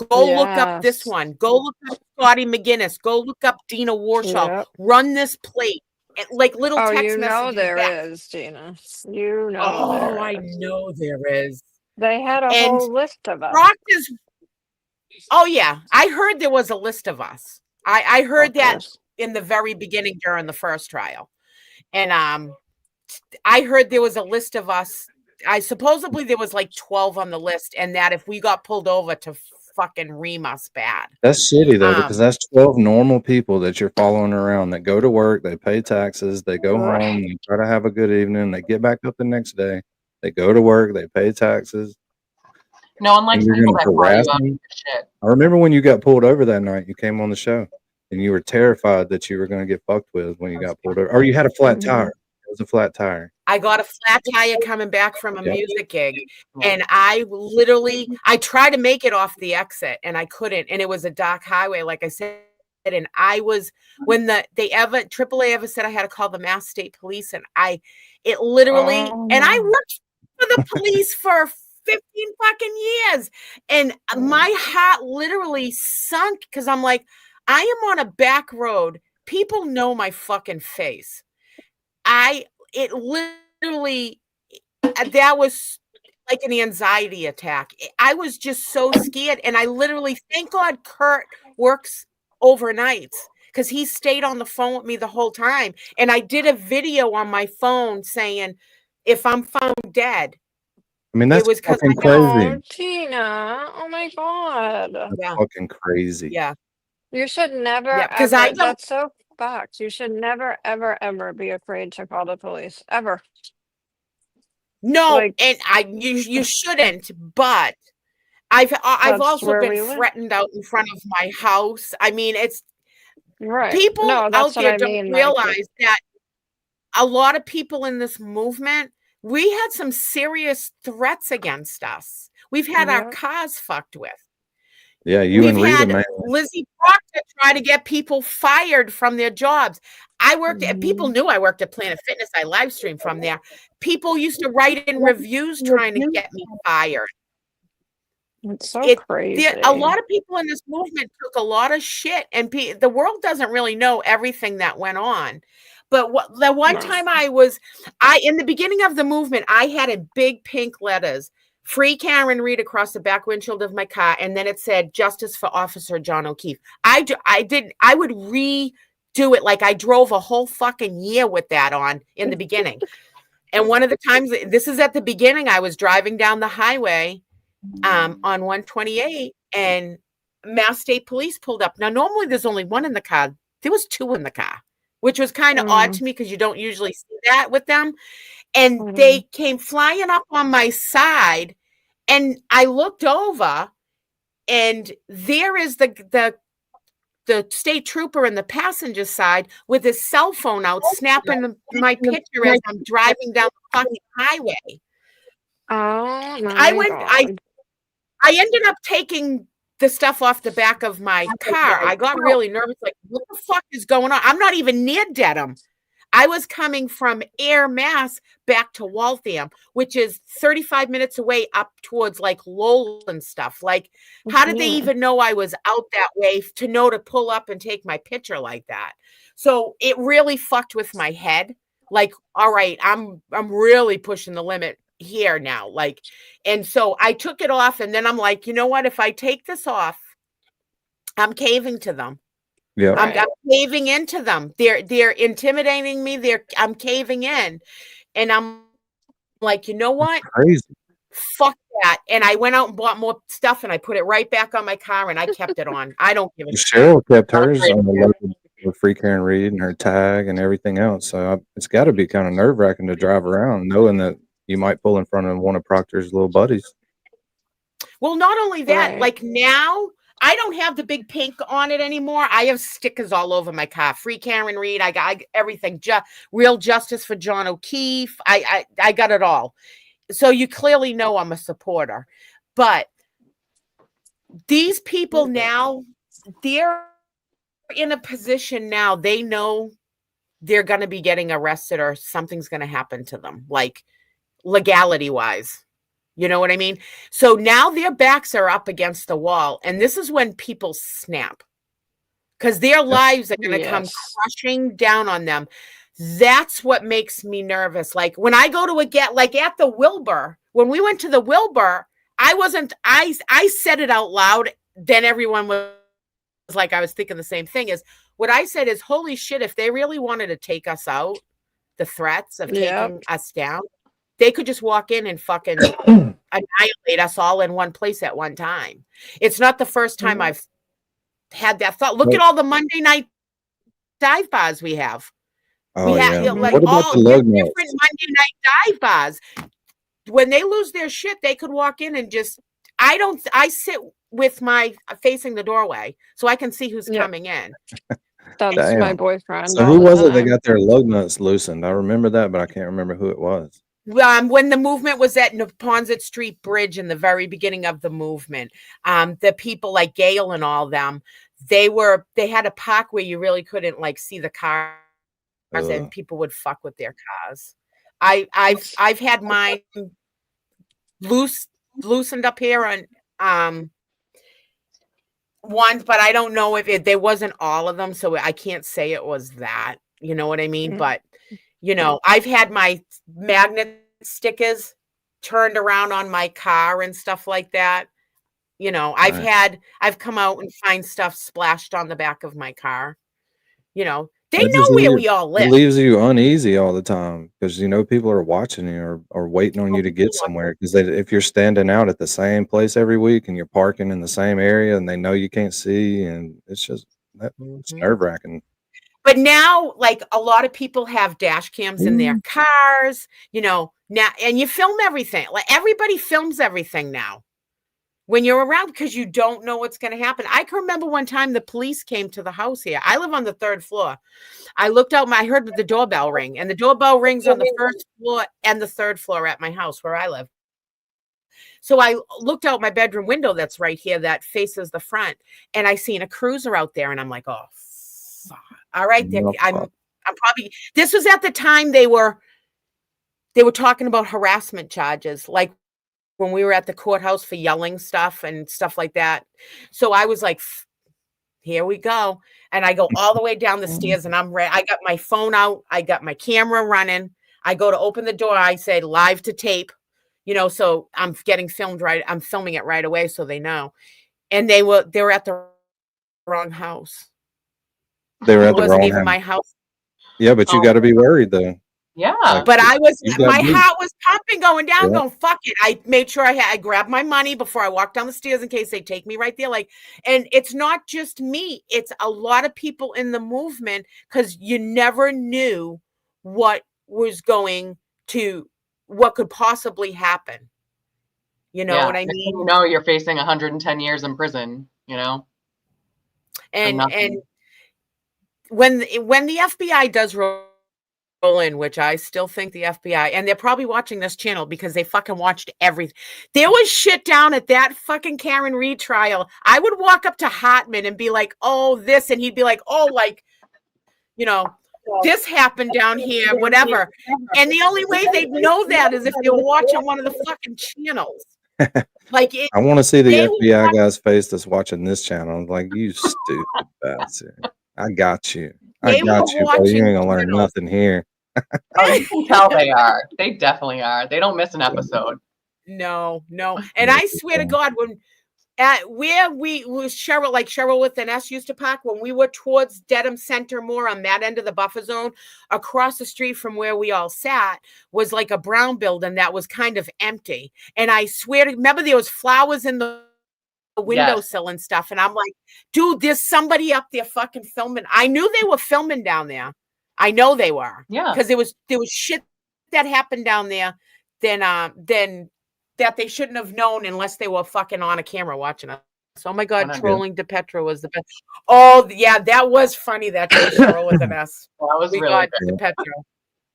go look up this Yes. one. Go look up Scotty McGinnis. Go look up Dina Warshaw. Yep. Run this plate. Like little Oh, text you know messages there back. is, Gina. You know Oh, there I is. know there is. They had a And whole list of us. Proctor's. Oh yeah, I heard there was a list of us. I heard that Fuckers. in the very beginning during the first trial, and I heard there was a list of us. I supposedly there was like 12 on the list, and that if we got pulled over to fucking ream us bad. That's shitty though, because that's 12 normal people that you're following around that go to work, they pay taxes, they go Right. home, they try to have a good evening, they get back up the next day, they go to work, they pay taxes. No one likes And you're people gonna that call harass you out them? for shit. I remember when you got pulled over that night, you came on the show and you were terrified that you were going to get fucked with when you got pulled over. Or you had a flat tire. It was a flat tire. I got a flat tire coming back from a Yep. music gig, and I tried to make it off the exit, and I couldn't. And it was a dark highway, like I said. And I was when AAA ever said I had to call the Mass State Police, and it literally, Oh, and I no. worked for the police for 15 fucking years, and my heart literally sunk because I'm like, I am on a back road. People know my fucking face. It literally, that was like an anxiety attack. I was just so scared. And I literally, thank God Kurt works overnights because he stayed on the phone with me the whole time. And I did a video on my phone saying, if I'm found dead, I mean, that's was 'cause fucking I got- crazy. Oh, Tina. Oh my God. That's Yeah. fucking crazy. yeah. You should never Yeah, 'cause ever. I don't- That's so fucked. You should never, ever, ever be afraid to call the police. Ever. No, Like- and you shouldn't, but I've That's also where been we live. threatened out in front of my house. I mean, it's Right. people No, out that's what there I don't mean. realize that a lot of people in this movement, we had some serious threats against us. We've had our Yep. cars fucked with. Yeah, you We've and Rita, had man. Lizzie Proctor try to get people fired from their jobs. I worked at, people knew I worked at Planet Fitness. I live streamed from there. People used to write in reviews trying to get me fired. It's so crazy. A lot of people in this movement took a lot of shit, and the world doesn't really know everything that went on. But the one time in the beginning of the movement, I had in big pink letters, "Free Karen Reed" across the back windshield of my car, and then it said "Justice for Officer John O'Keefe." I would redo it, like I drove a whole fucking year with that on in the beginning. And one of the times, this is at the beginning, I was driving down the highway on 128, and Mass State Police pulled up. Now, normally there's only one in the car. There was two in the car, which was kind of odd to me because you don't usually see that with them. And they came flying up on my side, and I looked over, and there is the state trooper in the passenger side with his cell phone out, snapping my picture as I'm driving down the fucking highway. Oh my God. I ended up taking the stuff off the back of my car. I got really nervous, like, what the fuck is going on? I'm not even near Dedham. I was coming from Air Mass back to Waltham, which is 35 minutes away up towards like Lowell and stuff. Like, how did they even know I was out that way to know to pull up and take my picture like that? So it really fucked with my head. Like, all right, I'm really pushing the limit here now. Like, and so I took it off, and then I'm like, you know what? If I take this off, I'm caving to them. Yeah, I'm caving into them. They're intimidating me. I'm caving in, and I'm like, you know what? crazy. Fuck that. And I went out and bought more stuff, and I put it right back on my car, and I kept it on. I don't give a shit. Cheryl kept hers on the local with Free Karen Reed and her tag and everything else. So it's got to be kind of nerve wracking to drive around knowing that you might pull in front of one of Proctor's little buddies. Well, not only that, Right. like now I don't have the big pink on it anymore. I have stickers all over my car. Free Karen Reed. I got everything. Real Justice for John O'Keefe. I got it all. So you clearly know I'm a supporter. But these people now, they're in a position now. They know they're going to be getting arrested or something's going to happen to them, like legality wise. You know what I mean? So now their backs are up against the wall. And this is when people snap because their lives are going to come crushing down on them. That's what makes me nervous. Like when I go to like at the Wilbur, when we went to the Wilbur, I said it out loud. Then everyone was like, I was thinking the same thing. Is what I said is, holy shit, if they really wanted to take us out, the threats of taking us down, they could just walk in and fucking annihilate us all in one place at one time. It's not the first time I've had that thought. Look at all the Monday night dive bars we have. Oh, we have yeah. like What about all the lug different nuts? Monday night dive bars. When they lose their shit, they could walk in and just. I sit with my facing the doorway so I can see who's coming in. That's Damn. my boyfriend. So who was it that got their lug nuts loosened? I remember that, but I can't remember who it was. When the movement was at Neponset Street Bridge in the very beginning of the movement, the people like Gail and all them, they had a park where you really couldn't like see the cars, and people would fuck with their cars. I've had mine loosened up here on ones, but I don't know if there wasn't all of them, so I can't say it was that. You know what I mean? But you know, I've had my magnet stickers turned around on my car and stuff like that. You know, I've come out and find stuff splashed on the back of my car. You know, they know where we all live. It leaves you uneasy all the time because, you know, people are watching you or waiting on you to get somewhere. Because if you're standing out at the same place every week and you're parking in the same area and they know you can't see, and it's just it's nerve-wracking. But now, like a lot of people have dash cams in their cars, you know, now, and you film everything. Like everybody films everything now when you're around because you don't know what's going to happen. I can remember one time the police came to the house here. I live on the 3rd floor. I looked out, I heard the doorbell ring, and the doorbell rings on the 1st floor and the 3rd floor at my house where I live. So I looked out my bedroom window that's right here that faces the front, and I seen a cruiser out there, and I'm like, oh, fuck. All right, No I'm fuck. probably, this was at the time they were talking about harassment charges, like when we were at the courthouse for yelling stuff and stuff like that. So I was like, here we go. And I go all the way down the stairs, and I'm ready. I got my phone out. I got my camera running. I go to open the door. I say live to tape, so I'm getting filmed right. I'm filming it right away so they know. And they were at the wrong house. They were It at the wasn't wrong even house. my house. Yeah, but you Oh. got to be worried though. Yeah. Like, But I was, you got my beat. heart was pumping, going down, Yeah. going, fuck it. I made sure I grabbed my money before I walked down the stairs in case they take me right there. And it's not just me, it's a lot of people in the movement, because you never knew what could possibly happen. You know what I next mean? thing you know, you're facing 110 years in prison, And nothing. when the FBI does roll in, which I still think the FBI, and they're probably watching this channel because they fucking watched everything. There was shit down at that fucking Karen Reed trial. I would walk up to Hartman and be like, oh, this, and he'd be like, oh, like, this happened down here, whatever. And the only way they'd know that is if they were watching one of the fucking channels. Like, I want to see the they would FBI guy's face that's watching this channel. I'm like, you stupid bastard. I got you. I They were got you, but you watching ain't gonna learn channels. nothing here. Oh, you can tell they are. They definitely are. They don't miss an episode. No. And I swear to God, when where we was Cheryl, like Cheryl with an S used to park, when we were towards Dedham Center more on that end of the buffer zone, across the street from where we all sat was like a brown building that was kind of empty. And I swear to, remember there was flowers in the windowsill and stuff. And I'm like, dude, there's somebody up there fucking filming. I knew they were filming down there. I know they were. Yeah. Because there was shit that happened down there then that they shouldn't have known unless they were fucking on a camera watching us. Oh my God, 100. trolling DePetro was the best. Oh yeah, that was funny. That day, Cheryl with an S. That was We really got good. DePetro.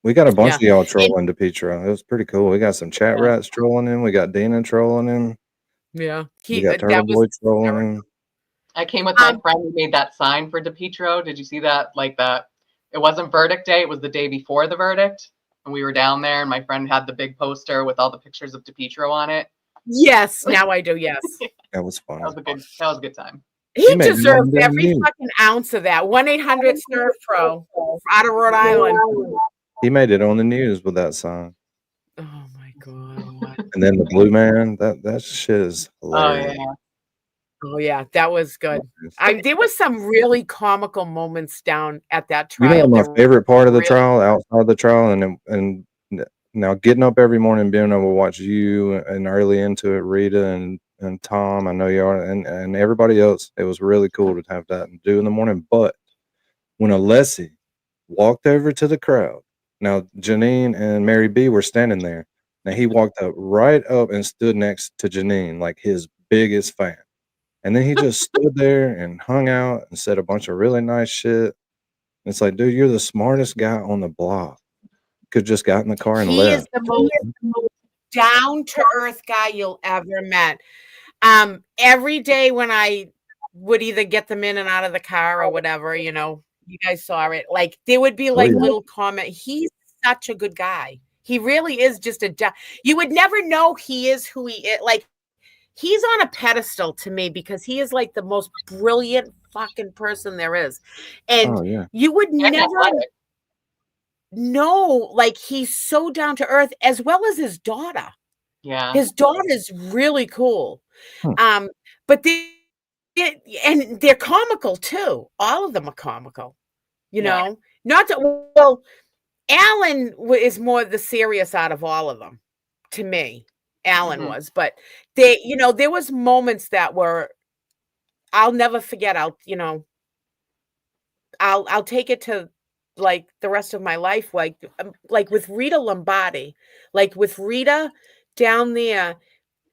We got a bunch of Yeah. y'all trolling DePietro. It was pretty cool. We got some chat Yeah. rats trolling him. We got Dina trolling him. Yeah, We got that Turtle Boy was trolling him. I came with my friend who made that sign for DePietro. Did you see that? Like that. It wasn't verdict day. It was the day before the verdict. And we were down there, and my friend had the big poster with all the pictures of DePietro on it. Yes, now I do. Yes, That was fun. That was a good time. he made deserves one every damn fucking ounce of that. 1-800 Pro out of Rhode Island. He made it on the news with that song. Oh my God! And then the Blue Man, that shit is Oh hilarious. yeah. Oh yeah, that was good. There was some really comical moments down at that You trial. know my There favorite part of the really- trial, outside the trial, and now getting up every morning, being able to watch you and early into it, Rita and Tom, I know you are, and everybody else. It was really cool to have that and do in the morning. But when Alessi walked over to the crowd, now Janine and Mary B were standing there. Now he walked up right up and stood next to Janine, like his biggest fan. And then he just stood there and hung out and said a bunch of really nice shit. It's like, dude, you're the smartest guy on the block. Could just got in the car and He left. is the most down to earth guy you'll ever met. Every day when I would either get them in and out of the car or whatever, you guys saw it. Like there would be like yeah. little comment. He's such a good guy. He really is just you would never know he is who he is. Like he's on a pedestal to me because he is like the most brilliant fucking person there is. And you would never know, like he's so down to earth, as well as his daughter. Yeah. His daughter's really cool. But they're comical too. All of them are comical, not that, Alan is more the serious out of all of them to me. Alan was, but there was moments that were, I'll never forget. I'll take it to like the rest of my life. Like with Rita Lombardi, like with Rita down there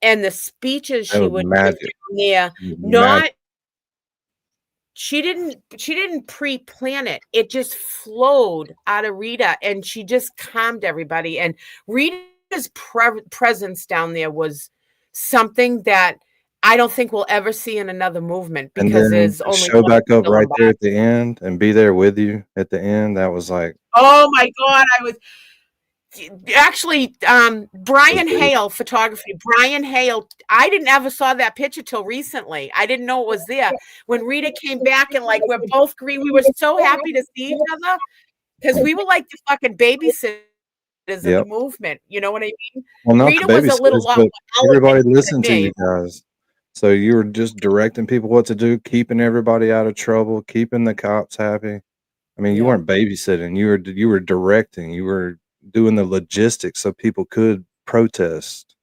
and the speeches she would give down there, she didn't pre-plan it. It just flowed out of Rita and she just calmed everybody. And Rita's presence down there was something that I don't think we'll ever see in another movement, And because then there's to only show one back up still right there alive. at the end and be there with you at the end, that was like, Oh my God, I was actually was Brian big. Hale photography. Brian Hale, I didn't ever saw that picture till recently. I didn't know it was there. When Rita came back and like we're both green, we were so happy to see each other because we were like the fucking babysitters of the Yep. movement. You know what I mean? Well, not the Rita was a little babysitters, lot but more everybody elegant than listened to me. you guys. So you were just directing people what to do, keeping everybody out of trouble, keeping the cops happy. I mean, you Yeah. weren't babysitting. You were directing. You were doing the logistics so people could protest.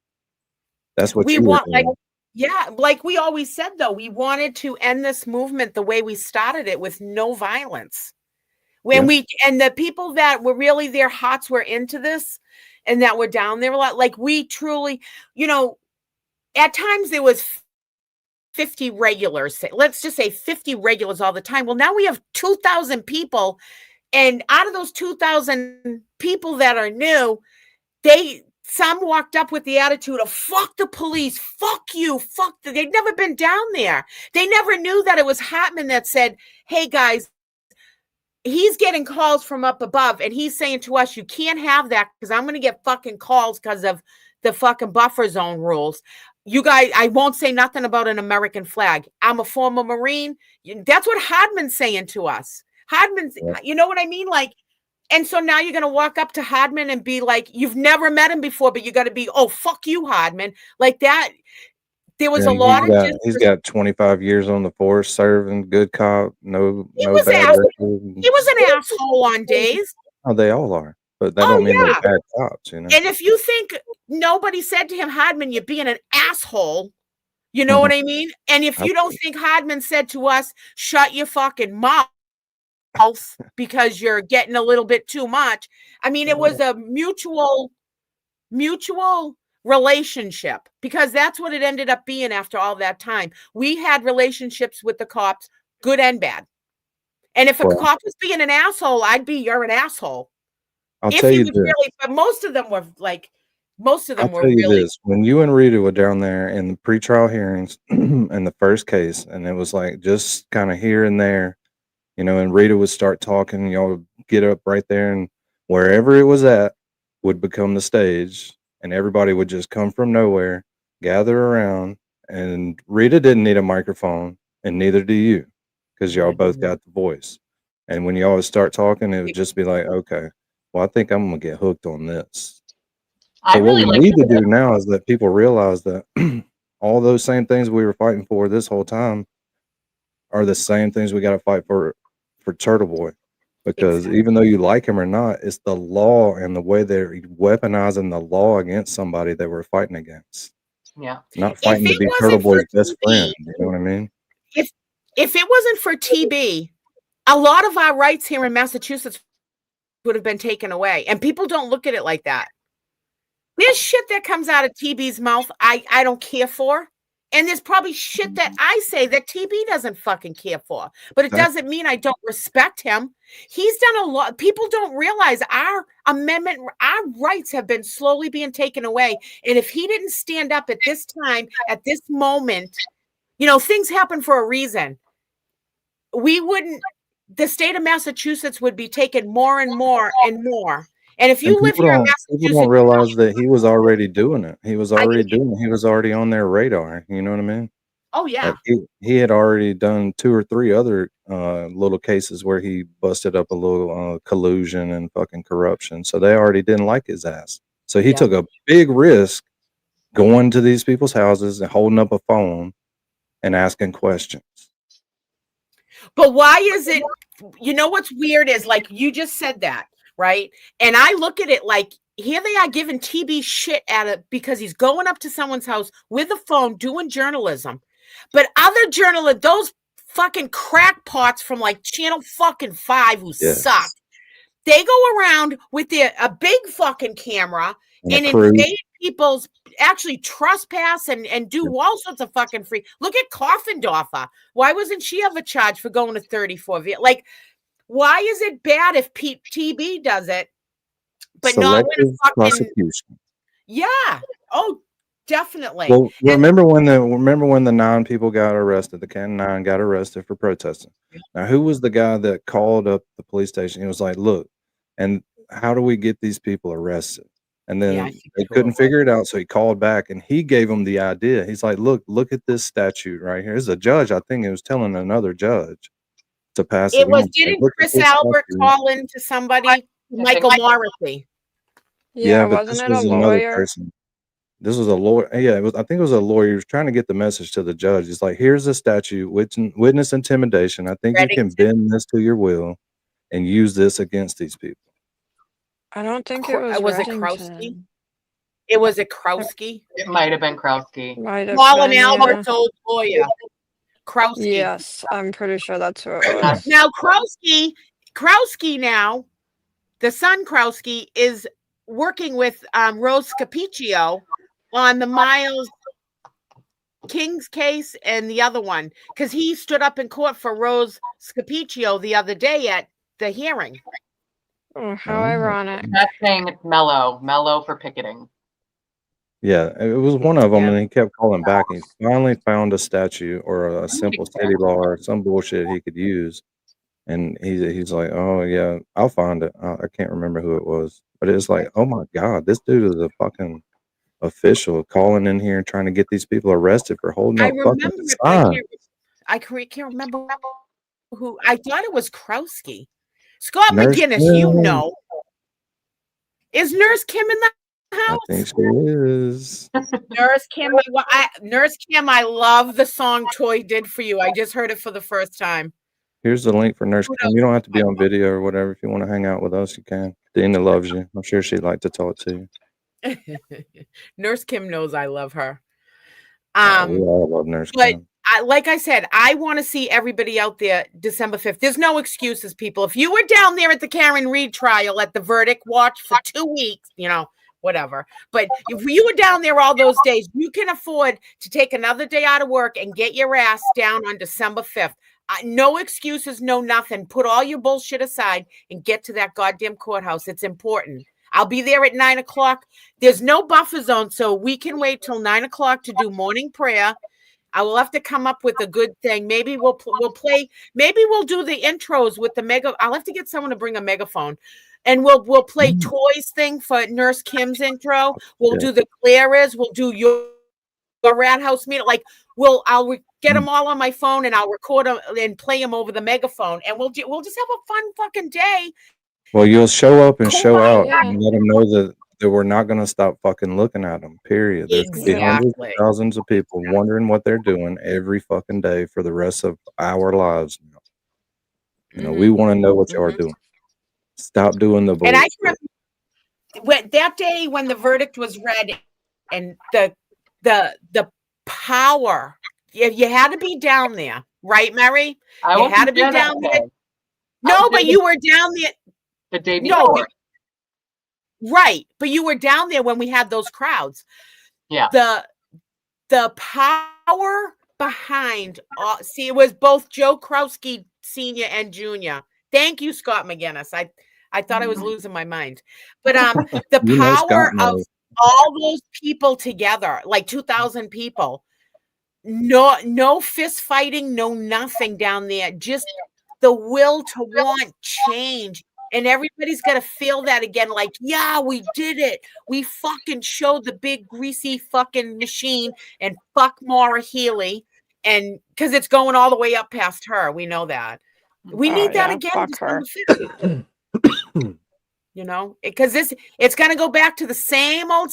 That's what We you were want like doing. yeah, like we always said though, we wanted to end this movement the way we started it, with no violence. When Yeah. we and the people that were really, their hearts were into this and that were down there a lot, like we truly, you know, at times there was 50 regulars, let's just say 50 regulars all the time. Well, now we have 2,000 people, and out of those 2,000 people that are new, some walked up with the attitude of fuck the police, fuck you, they'd never been down there. They never knew that it was Hartman that said, hey guys, he's getting calls from up above and he's saying to us, you can't have that because I'm going to get fucking calls because of the fucking buffer zone rules. You guys, I won't say nothing about an American flag. I'm a former Marine. That's what Hardman's saying to us. Hardman's, Yeah. you know what I mean? Like, and so now you're going to walk up to Hardman and be like, you've never met him before, but you got to be, oh, fuck you, Hardman. Like that. There was a And lot of he's got 25 years on the force, serving, good cop, no he no was bad ass, record. he was an asshole on days. Oh, they all are, but that Oh don't mean they're yeah. bad cops, you know. And if you think nobody said to him, Hardman, you're being an asshole, you know what I mean? And if you don't think Hardman said to us, shut your fucking mouth because you're getting a little bit too much. I mean, it was a mutual relationship, because that's what it ended up being after all that time. We had relationships with the cops, good and bad. And if a Well, cop was being an asshole, I'd be, you're an asshole. I'll If tell he you was this. really, but most of them were I'll tell you really. this. When you and Rita were down there in the pretrial hearings in the first case, and it was like just kind of here and there, you know, and Rita would start talking, y'all would get up right there, and wherever it was at would become the stage, and everybody would just come from nowhere, gather around, and Rita didn't need a microphone, and neither do you, because y'all both got the voice. And when y'all would start talking, it would just be like, okay, well, I think I'm gonna get hooked on this. I So what really we like need to do now is that people realize that all those same things we were fighting for this whole time are the same things we got to fight for Turtle Boy, because Exactly. even though you like him or not, it's the law and the way they're weaponizing the law against somebody that we're fighting against, yeah. not If fighting to it be Turtle wasn't for Boy's best friend. TB, You know what I mean? if it wasn't for TB, a lot of our rights here in Massachusetts would have been taken away. And people don't look at it like that. There's shit that comes out of TB's mouth I don't care for. And there's probably shit that I say that TB doesn't fucking care for. But it doesn't mean I don't respect him. He's done a lot. People don't realize our amendment, our rights have been slowly being taken away. And if he didn't stand up at this time, at this moment, you know, things happen for a reason. The state of Massachusetts would be taken more and more and more. And if And you live here in people don't Massachusetts, realize that he was already doing it. He was I already get doing it. He was already on their radar. You know what I mean? oh yeah. Like he had already done 2 or 3 other little cases where he busted up a little collusion and fucking corruption. So they already didn't like his ass. So he Yeah. took a big risk going to these people's houses and holding up a phone and asking questions. But why is it, you know what's weird is, like, you just said that, right? And I look at it like, here they are giving TB shit at it because he's going up to someone's house with a phone doing journalism. But other journalists, those fucking crackpots from like Channel fucking 5 who Yes. suck, they go around with a big fucking camera And and a crew. invade people's, actually trespass and do all sorts of fucking free. Look at Coffindorfer. Why wasn't she ever charged for going to 34? Like, why is it bad if TB does it, but not when Selective a fucking, prosecution. yeah. Oh, Definitely. Well, And remember when the 9 people got arrested, the Canton 9 got arrested for protesting. Now, who was the guy that called up the police station? He was like, "Look, and how do we get these people arrested?" And yeah, I then think they who it couldn't was. figure it out, so he called back and he gave them the idea. He's like, "Look at this statute right here." It's a judge, I think he was telling another judge to pass it. It He was, was like, didn't "Look at Chris this Albert statute." call into somebody? Michael Morrissey. Yeah, Yeah, but wasn't this it a was another lawyer? person. This was a lawyer. Yeah, it was. I think it was a lawyer. He was trying to get the message to the judge. He's like, "Here's the statute, witness intimidation. I think you can Reddington. bend this to your will and use this against these people." I don't think it was Was it Krowski? Reddington. It was a Krowski. It might have been Krowski. Might have Paul and been, yeah. Albert's old lawyer. Krowski. Yes, I'm pretty sure that's who it was. Now Krowski now, the son Krowski is working with Rose Capiccio on the Miles King's case and the other one, because he stood up in court for Rose Capiccio the other day at the hearing. Oh, how ironic. That's saying it's mellow for picketing. Yeah, it was one of them, Yeah. and he kept calling back. And he finally found a statute or a simple city law or some bullshit he could use. And he's like, "Oh yeah, I'll find it." I can't remember who it was, but it's like, "Oh my God, this dude is a fucking official calling in here and trying to get these people arrested for holding I up fucking remember it, but I signs." can't remember who. I thought it was Krowski. Scott Nurse McGinnis, you Kim. know. Is Nurse Kim in the I house? think she is. Nurse Kim, Nurse Kim, I love the song Toy Did For You. I just heard it for the first time. Here's the link for Nurse Who Kim. knows? You don't have to be on video or whatever. If you want to hang out with us, you can. Dina loves you. I'm sure she'd like to talk to you. Nurse Kim knows I love her. We all love Nurse But Kim. like I said, I want to see everybody out there December 5th. There's no excuses, people. If you were down there at the Karen Reed trial at the verdict watch for 2 weeks, whatever. But if you were down there all those days, you can afford to take another day out of work and get your ass down on December 5th. No excuses, no nothing. Put all your bullshit aside and get to that goddamn courthouse. It's important. I'll be there at 9 o'clock. There's no buffer zone, so we can wait till 9 o'clock to do morning prayer. I will have to come up with a good thing. Maybe we'll play. Maybe we'll do the intros with the mega. I'll have to get someone to bring a megaphone, and we'll play toys thing for Nurse Kim's intro. We'll do the Claras. We'll do your Rat House meeting. Like I'll get them all on my phone, and I'll record them and play them over the megaphone, and we'll just have a fun fucking day. Well, you'll show up and show out Yeah. and let them know that we're not going to stop fucking looking at them, period. There's going to be hundreds of thousands of people wondering what they're doing every fucking day for the rest of our lives. We want to know what y'all are doing. Stop doing the bullshit. And I remember that day when the verdict was read and the power, you had to be down there, right, Mary? You had to be down there. No, but you were down there. The day before. Right. But you were down there when we had those crowds. Yeah. The power behind it was both Joe Krowski Sr. and Jr. Thank you, Scott McGinnis. I thought I was losing my mind. But the power of all those people together, like 2,000 people, no fist fighting, no nothing down there. Just the will to want change. And everybody's got to feel that again. Like, yeah, we did it. We fucking showed the big greasy fucking machine and fuck Maura Healey. And because it's going all the way up past her. We know that. We need that again. Fuck her. Because it's going to go back to the same old,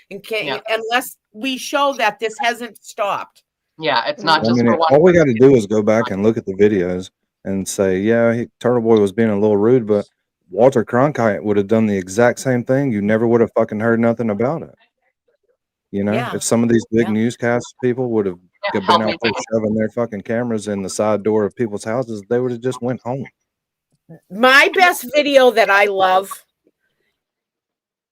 unless we show that this hasn't stopped. Yeah, it's not just for one. All we got to do is go back and look at the videos and say, yeah, Turtle Boy was being a little rude, but Walter Cronkite would have done the exact same thing. You never would have fucking heard nothing about it. If some of these big newscast people would have been out there shoving their fucking cameras in the side door of people's houses, they would have just went home. My best video that I love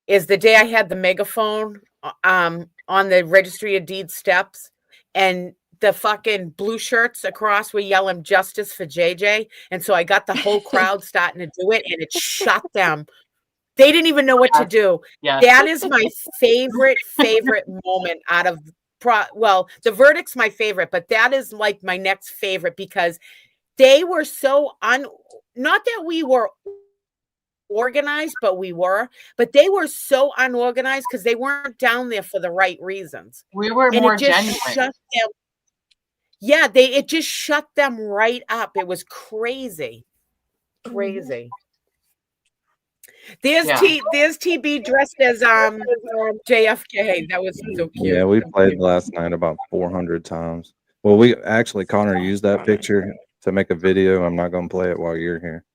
is the day I had the megaphone on the Registry of Deeds steps, and the fucking blue shirts across were yelling justice for JJ. And so I got the whole crowd starting to do it, and it shut them They didn't even know what to do. Yeah. That is my favorite moment out of well, the verdict's my favorite, but that is like my next favorite because they were so not that we were organized, but they were so unorganized because they weren't down there for the right reasons. We were And more it just genuine. shut them. Yeah, it just shut them right up. It was crazy. Crazy. There's TB dressed as JFK. That was so cute. Yeah, we played last night about 400 times. Well, we actually, Connor used that picture to make a video. I'm not going to play it while you're here.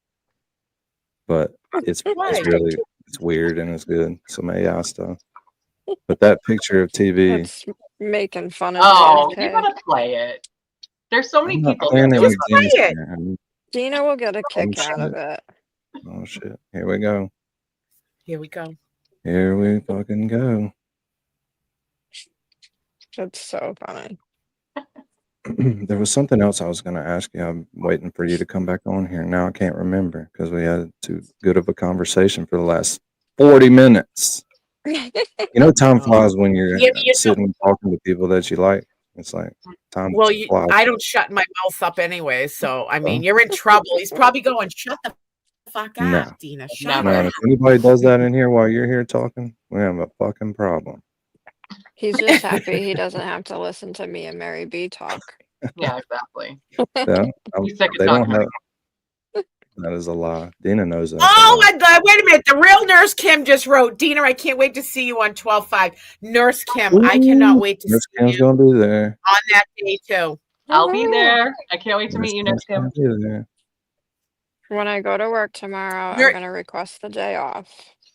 But it's really, it's weird and it's good. Some AI stuff. But that picture of TV. That's making fun of Oh, JFK. you gotta play it. There's so many people. Just play it. Gina will get a kick out of it. Oh, shit. Here we go. Here we go. Here we fucking go. That's so funny. There was something else I was going to ask you. I'm waiting for you to come back on here. Now I can't remember because we had too good of a conversation for the last 40 minutes. You know, time flies when you're sitting and talking to people that you like. It's like time flies. I don't shut my mouth up anyway, so I mean, you're in trouble. He's probably going, shut the fuck up, Dina. Shut up. If anybody does that in here while you're here talking, we have a fucking problem. He's just happy he doesn't have to listen to me and Mary B talk. Yeah, exactly. Yeah, He's sick of they don't talking. have. That is a lie. Dina knows that. Oh, wait a minute. The real Nurse Kim just wrote, Dina, I can't wait to see you on 12/5. Nurse Kim, I cannot wait to Nurse see Kim's you gonna be there. on that day too. I'll be there. I can't wait to meet you, Nurse Kim. When I go to work tomorrow, I'm going to request the day off.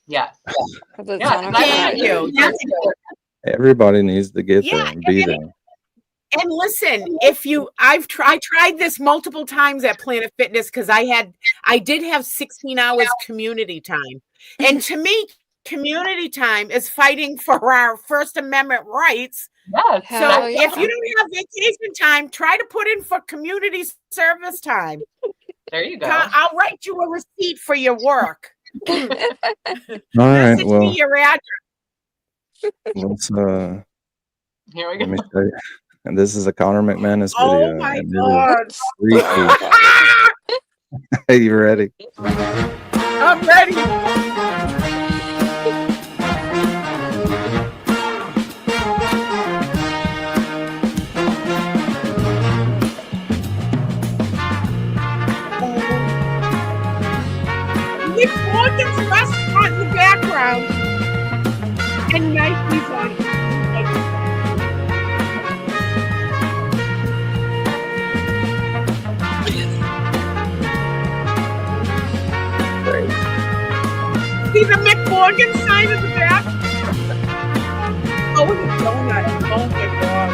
Yes. Because it's Yeah, on a Thank Friday. you. That's Everybody needs to get there and be there. And listen, I tried this multiple times at Planet Fitness because I did have 16 hours community time. And to me, community time is fighting for our First Amendment rights. Yes. So if you don't have vacation time, try to put in for community service time. There you go. I'll write you a receipt for your work. All right. Message me your address. Let's Here we let me go. show you. And this is a Connor McManus video. Oh my and God. Are you ready? I'm ready. Nick Morgan's restaurant in the background. And Nike's on it. See the Mick Morgan sign in the back? Oh, the donut. Oh my God.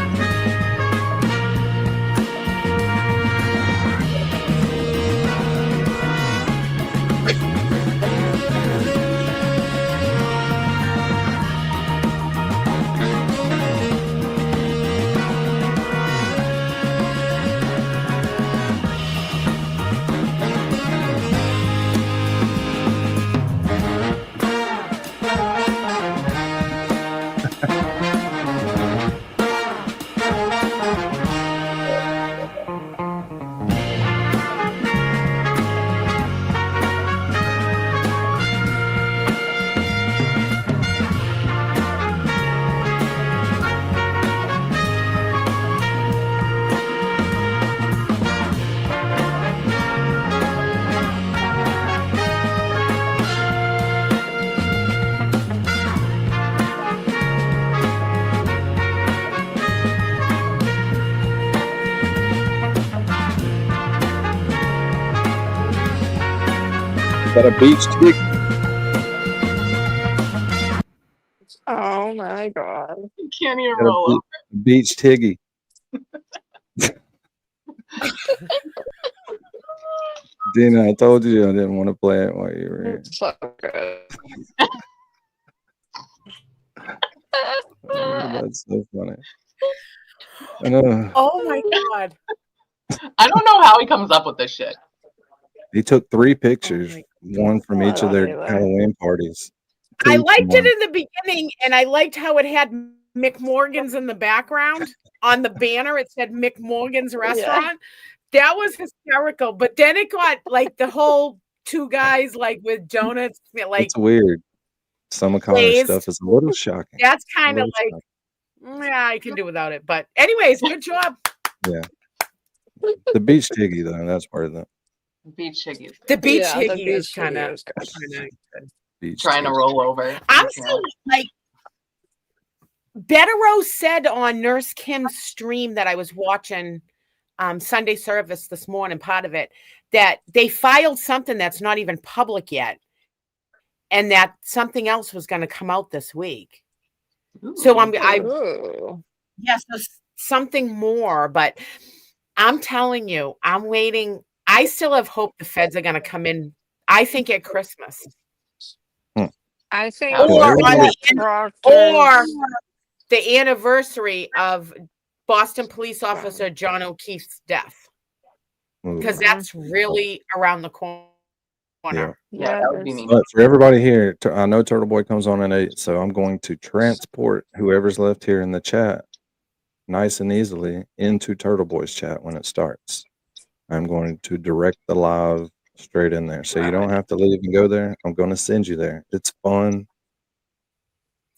Got a beach chick. Oh my God. You can't even Got roll a over. beach tiggy. Dina, I told you I didn't want to play it while you were here. It's so good. That's so funny. I know. Oh my God. I don't know how he comes up with this shit. He took 3 pictures one from I each of don't their either. Halloween parties. I Two liked from it one. in the beginning, and I liked how it had Mick Morgan's in the background on the banner. It said Mick Morgan's restaurant. That was hysterical. But then it got like the whole two guys like with donuts, like It's weird. Some of Connor's glazed. stuff is a little shocking. That's A kind of little like, yeah, I can do without it. But anyways, good job. shocking. Yeah. The beach tiggy though, that's part of that. Beach chickies. The beach Yeah, the higgy is beach kind higgy of is good. Beach Trying to tiggy. roll over. I'm Yeah. still like Betterow said on Nurse Kim's stream that I was watching Sunday service this morning, part of it, that they filed something that's not even public yet, and that something else was going to come out this week. So Ooh. yes, there's something more, but I'm telling you, I'm waiting. I still have hope the feds are going to come in. I think at Christmas. I think Or on the Proctor's- or the anniversary of Boston police officer John O'Keefe's death, Ooh. because that's really around the corner. Yeah. Yeah, that would be me. But for everybody here, I know Turtle Boy comes on at 8, so I'm going to transport whoever's left here in the chat nice and easily into Turtle Boy's chat when it starts. I'm going to direct the live straight in there. So you don't have to leave and go there. I'm going to send you there. It's fun.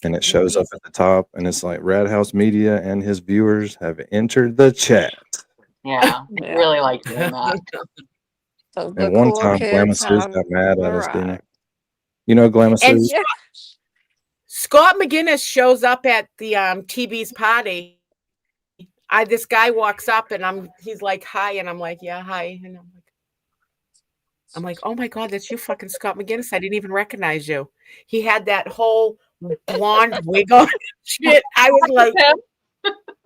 And it shows up at the top, and it's like Rad House Media and his viewers have entered the chat. Yeah, Yeah. really like doing that. So the And one cool time, kids Glamasous have got mad at us, didn't he? arrived. You know Glamasous? And Yeah. Scott McGinnis shows up at the TB's party. This guy walks up and he's like, hi, and I'm like, yeah, hi, and I'm like, oh my God, that's you, fucking Scott McGinnis. I didn't even recognize you. He had that whole blonde wig on. Shit, I was like,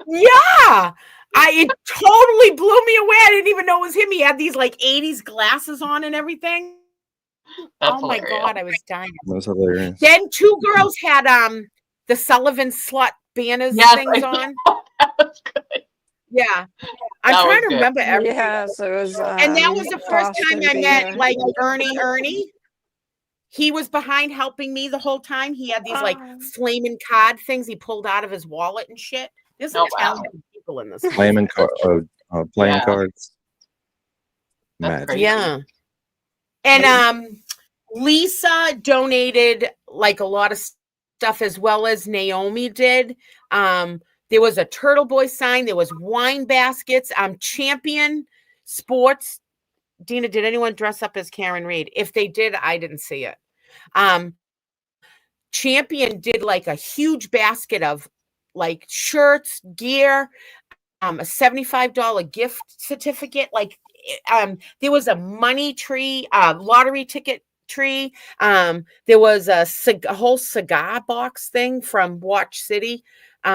yeah. It totally blew me away. I didn't even know it was him. He had these like 80s glasses on and everything. That's Oh my hilarious. God, I was dying. That's hilarious. Then two girls had the Sullivan slut banners Yes, things I on. That was good. Yeah. I'm That was trying to good. remember everything. Yes, it was. And that was the first time Boston I met Beer. like Ernie. He was behind helping me the whole time. He had these like flaming card things he pulled out of his wallet and shit. There's some Oh, wow. talented people in this. Playing playing Yeah. cards. That's Magic. crazy. Yeah. And Lisa donated like a lot of stuff as well as Naomi did. There was a Turtle Boy sign. There was wine baskets. Champion Sports. Dina, did anyone dress up as Karen Reed? If they did, I didn't see it. Champion did like a huge basket of like shirts, gear, a $75 gift certificate. Like there was a money tree, lottery ticket tree. There was a whole cigar box thing from Watch City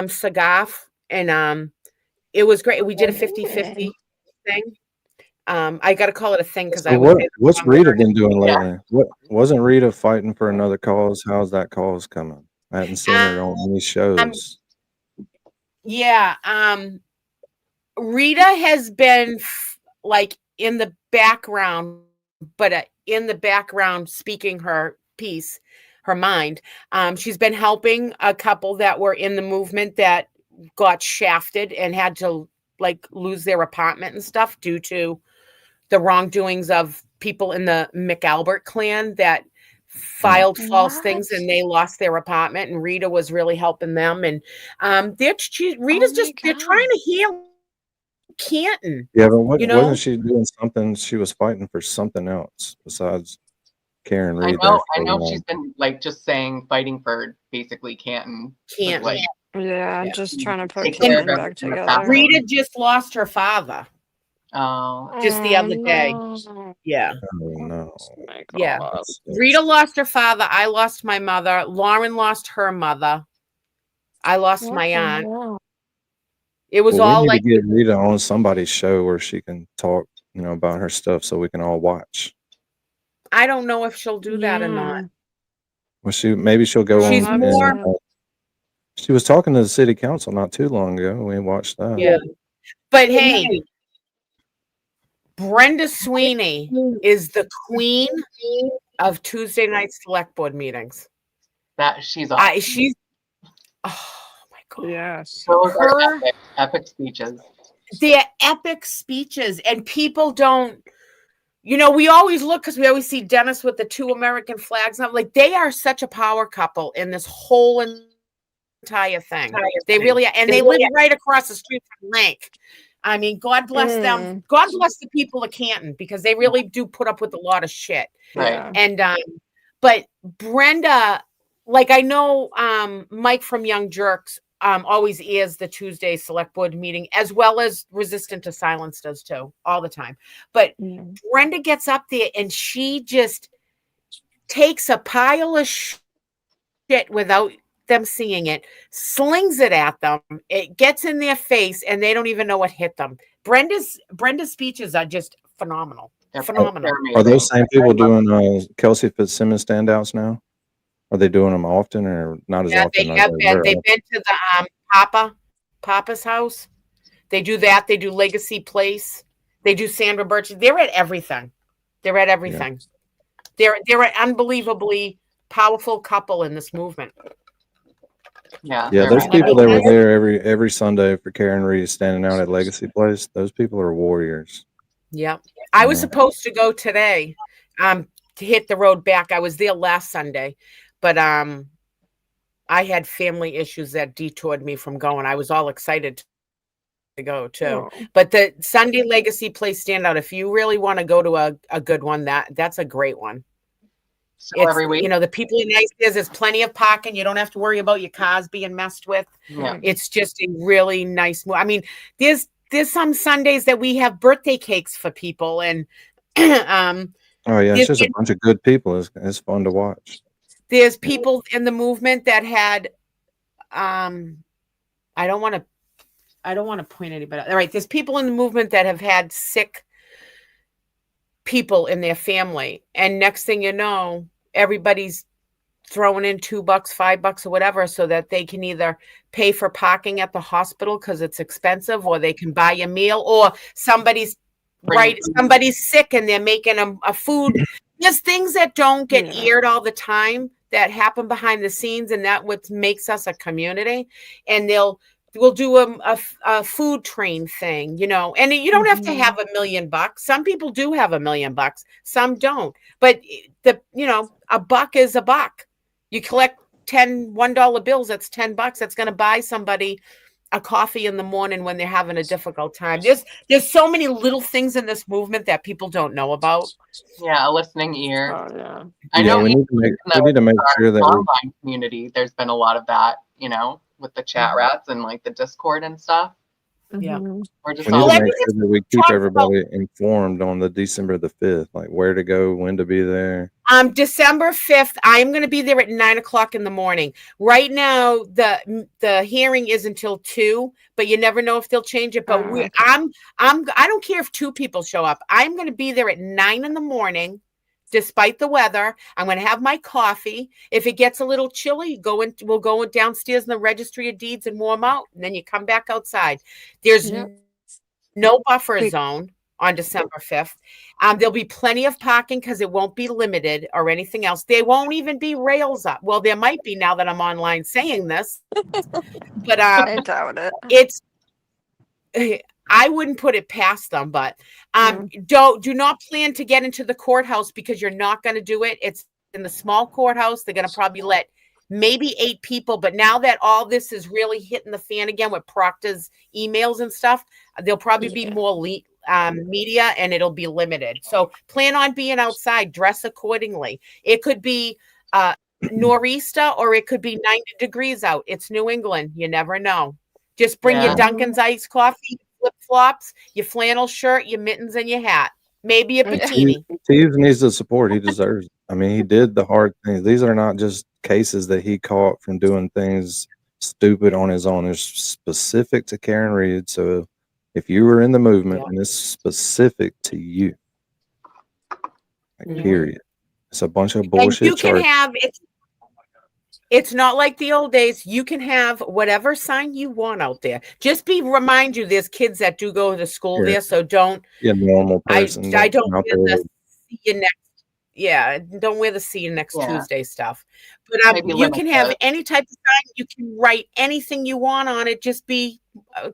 cigar, and it was great. We did a 50-50 thing. I got to call it a thing because what's Rita been doing lately? What wasn't Rita fighting for another cause? How's that cause coming? I haven't seen her on any shows. Yeah. Rita has been like in the background, but in the background speaking her piece, her mind. She's been helping a couple that were in the movement that got shafted and had to like lose their apartment and stuff due to the wrongdoings of people in the McAlbert clan that filed false things and they lost their apartment, and Rita was really helping them. And Rita's they're trying to heal Canton. Yeah, but wasn't she doing something? She was fighting for something else besides Karen Reed. I know she's been like just fighting for basically Canton. Like, yeah, just trying to put take care of Canton back everything that's together. happening. Rita just lost her father. Oh, just the other day. No. Yeah. Oh, no. Oh my Yeah. God. Rita lost her father. I lost my mother. Lauren lost her mother. I lost my aunt. It was all we like need to get Rita on somebody's show where she can talk, about her stuff so we can all watch. I don't know if she'll do that or not. Well, maybe she'll go She's on. more. She was talking to the city council not too long ago. We watched that. Yeah. But hey, Brenda Sweeney is the queen of Tuesday night select board meetings. That she's awesome. She's, oh my God. Yes. Those are Her, epic speeches. they're epic speeches, and people don't, we always look because we always see Dennis with the 2 American flags. And I'm like, they are such a power couple in this whole entire thing. They really are. And they live right across the street from Link. I mean, God bless them. God bless the people of Canton, because they really do put up with a lot of shit. Right. And but Brenda, like, I know Mike from Young Jerks always airs the Tuesday select board meeting, as well as Resistant to Silence does too, all the time. But Brenda gets up there and she just takes a pile of shit without them seeing it, slings it at them, it gets in their face, and they don't even know what hit them. Brenda's speeches are just phenomenal. They're Phenomenal. amazing. Are those same people doing Kelsey Fitzsimmons standouts now? Are they doing them often or not as often? They have been. They've been to the Papa's house. They do that. They do Legacy Place. They do Sandra Birch. They're at everything. They're at everything. Yeah. They're an unbelievably powerful couple in this movement. Yeah. Yeah, those people that were there every Sunday for Karen Reed standing out at Legacy Place, those people are warriors. Yep. I was supposed to go today to hit the road back. I was there last Sunday, but I had family issues that detoured me from going. I was all excited to go too. But the Sunday Legacy Place standout, if you really want to go to a good one, that's a great one. So every week, the people are nice. There's plenty of parking. You don't have to worry about your cars being messed with. Yeah. It's just a really nice move. I mean, there's some Sundays that we have birthday cakes for people, and oh yeah, it's just a bunch of good people. It's fun to watch. There's people in the movement that had I don't want to point anybody out. All right, there's people in the movement that have had sick people in their family, and next thing you know, everybody's throwing in $2, $5 or whatever, so that they can either pay for parking at the hospital because it's expensive, or they can buy a meal, or somebody's sick and they're making a food. There's things that don't get aired all the time that happen behind the scenes, and that what makes us a community. And we'll do a food train thing, and you don't have to have $1 million. Some people do have $1 million, some don't. But a buck is a buck. You collect 10 $1 bills, that's $10. That's going to buy somebody a coffee in the morning when they're having a difficult time. There's so many little things in this movement that people don't know about. Yeah, a listening ear. Oh, yeah. I know we need to make sure that online community, there's been a lot of that, with the chat rats and like the Discord and stuff. Yeah. We're just we need to make sure that we keep everybody informed on the December the 5th, like where to go, when to be there. December 5th, I'm going to be there at 9:00 in the morning. Right now, the hearing is until 2, but you never know if they'll change it. But I don't care if 2 people show up. I'm going to be there at 9 in the morning. Despite the weather, I'm going to have my coffee. If it gets a little chilly, we'll go downstairs in the registry of deeds and warm out. And then you come back outside. There's no buffer zone on December 5th. There'll be plenty of parking because it won't be limited or anything else. There won't even be rails up. Well, there might be now that I'm online saying this. But I doubt it. I wouldn't put it past them, but do not plan to get into the courthouse because you're not going to do it. It's in the small courthouse. They're going to probably let maybe 8 people, but now that all this is really hitting the fan again with Proctor's emails and stuff, there'll probably be more media, and it'll be limited. So plan on being outside, dress accordingly. It could be nor'easter, or it could be 90 degrees out. It's New England. You never know. Just bring your Dunkin's iced coffee, flip-flops, your flannel shirt, your mittens, and your hat. Maybe a bikini. Steve needs the support. He deserves it. I mean, he did the hard things. These are not just cases that he caught from doing things stupid on his own. It's specific to Karen Reed. So if you were in the movement and it's specific to you, period. It's a bunch of bullshit. And you can have it's not like the old days. You can have whatever sign you want out there. Just remind you, there's kids that do go to school there, so don't. Normal person. I don't see you next. Yeah, don't wear the see you next Yeah. Tuesday stuff. But Maybe you limit can have the- any type of sign. You can write anything you want on it. Just be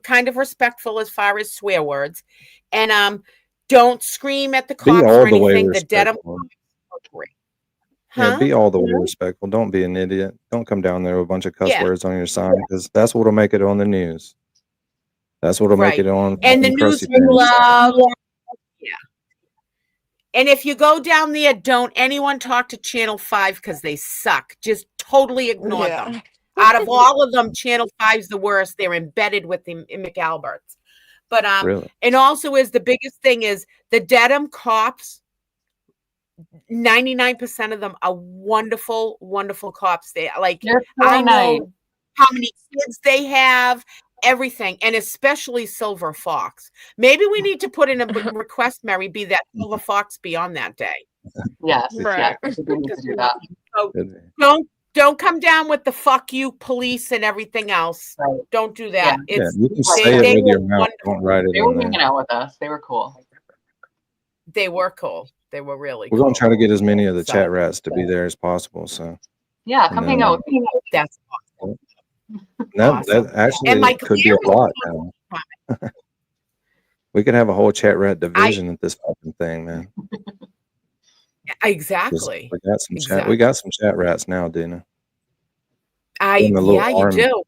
kind of respectful as far as swear words, and don't scream at the Be cops all or the way anything. The dead respectful. Yeah, Huh? be all the way respectful. Don't be an idiot. Don't come down there with a bunch of cuss Yeah. words on your sign because that's what'll make it on the news. That's what'll make Right. it on And the fucking news Krusty Pants. love. Yeah. And if you go down there, don't anyone talk to Channel 5 because they suck. Just totally ignore them. Out of all of them, Channel 5's the worst. They're embedded with the McAlberts. But Really? and also is the biggest thing is the Dedham cops. 99% of them are wonderful, wonderful cops. They like They're so I nice. know how many kids they have, everything, and especially Silver Fox. Maybe we need to put in a request, Mary B, that Silver Fox be on that day. Yes, Right. yes, I think we need to do that. So Good. don't come down with the fuck you police and everything else. Right. Don't do that. Yeah, It's you can They- say it they with your were mouth. Don't write it They were in there. hanging out with us. They were cool. they were cool. They were really We're cool. gonna try to get as many of the So- chat rats to be there as possible. So Yeah, And come hang then, out with me. That's that Awesome. actually And my could be a clear- lot now. We could have a whole chat rat division at this fucking thing, man. 'Cause exactly. We got some Exactly. chat. We got some chat rats now, Dina. Yeah, In the little you army. do.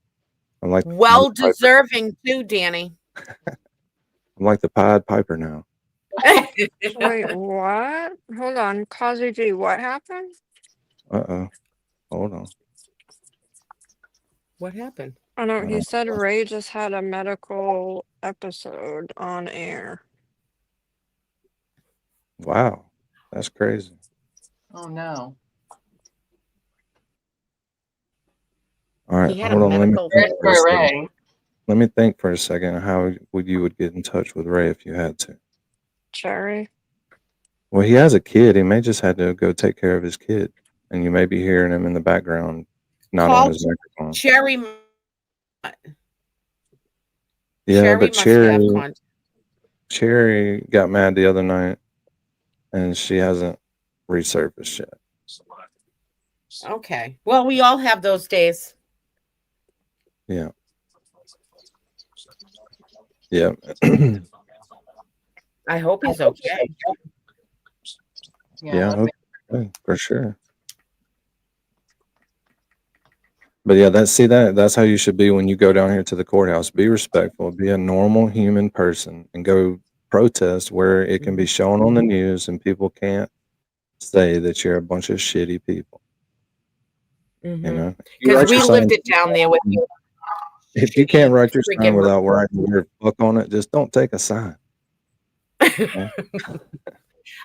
I'm like Well the Pied Piper. deserving too, Danny. I'm like the Pied Piper now. Wait, what? Hold on, Kazu G, what happened? Hold on. What happened? Oh no, he Uh, said Ray just had a medical episode on air. Wow, that's crazy. Oh no. All right, He had a hold on. medical. Where's Ray? Let me think for a second. How would you get in touch with Ray if you had to? Cherry. Well, he has a kid. He may just had to go take care of his kid, and you may be hearing him in the background, not Call on his microphone. Cherry. Yeah, Cherry but must have contact. Cherry got mad the other night, and she hasn't resurfaced yet. Okay. Well, we all have those days. Yeah. Yeah. I hope he's okay. Yeah, okay, for sure. But yeah, that's how you should be when you go down here to the courthouse. Be respectful, be a normal human person, and go protest where it can be shown on the news and people can't say that you're a bunch of shitty people. You know? If you Because write we your lived sign- it down there with you. If you can't write your sign Freaking- without writing the word fuck on it, just don't take a sign.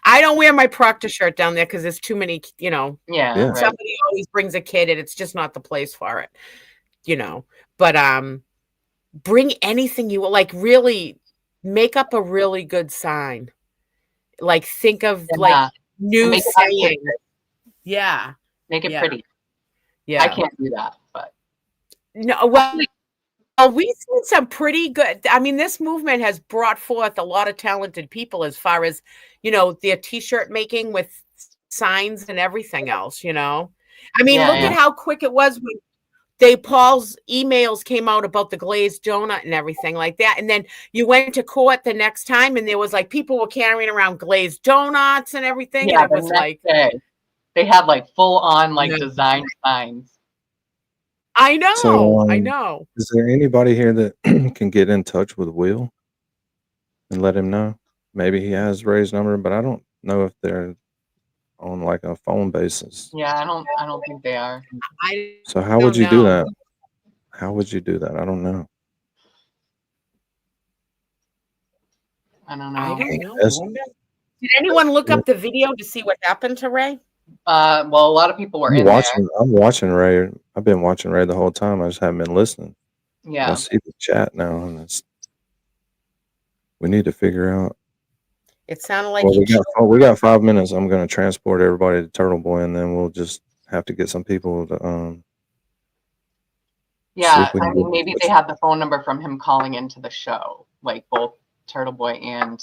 I don't wear my Proctor shirt down there because there's too many, Yeah. Yeah. Right. somebody always brings a kid and it's just not the place for it, But bring anything you like, really make up a really good sign. Like think of like Yeah. new Make it have saying. pictures. Yeah. Make it Yeah. pretty. Yeah. I can't do that, but No, well, we've seen some pretty good. I mean, this movement has brought forth a lot of talented people as far as, their t-shirt making with signs and everything else, I mean, Yeah, look yeah. at how quick it was when Paul's emails came out about the glazed donut and everything like that. And then you went to court the next time and there was like people were carrying around glazed donuts and everything. yeah, And it was the next like, day, they had like full on like Yeah. design signs. I know, So, I know. Is there anybody here that can get in touch with Will and let him know? Maybe he has Ray's number, but I don't know if they're on like a phone basis. Yeah, I don't think they are. So how would you do know. that? How would you do that? I don't know. I don't know. I don't know. Yes. Did anyone look up the video to see what happened to Ray? Well, a lot of people were in there. I'm watching Ray. I've been watching Ray the whole time. I just haven't been listening. I Yeah. see the chat now, and we need to figure out. It sounded like Well, we got 5 minutes. I'm going to transport everybody to Turtle Boy, and then we'll just have to get some people to. Yeah, if we I can mean, get- maybe they had the phone number from him calling into the show, like both Turtle Boy and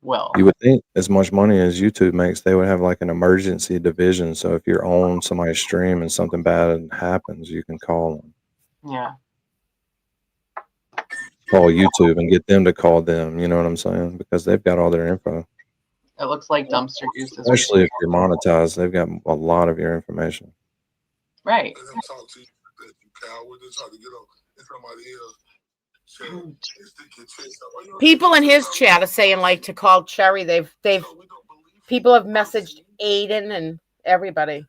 will. You would think as much money as YouTube makes, they would have like an emergency division. So if you're on somebody's stream and something bad happens, you can call them. Yeah. Call YouTube and get them to call them. You know what I'm saying? Because they've got all their info. It looks like Dumpster Juice is Especially if you're monetized, they've got a lot of your information. right. People in his chat are saying like to call Cherry. People have messaged Aiden and everybody.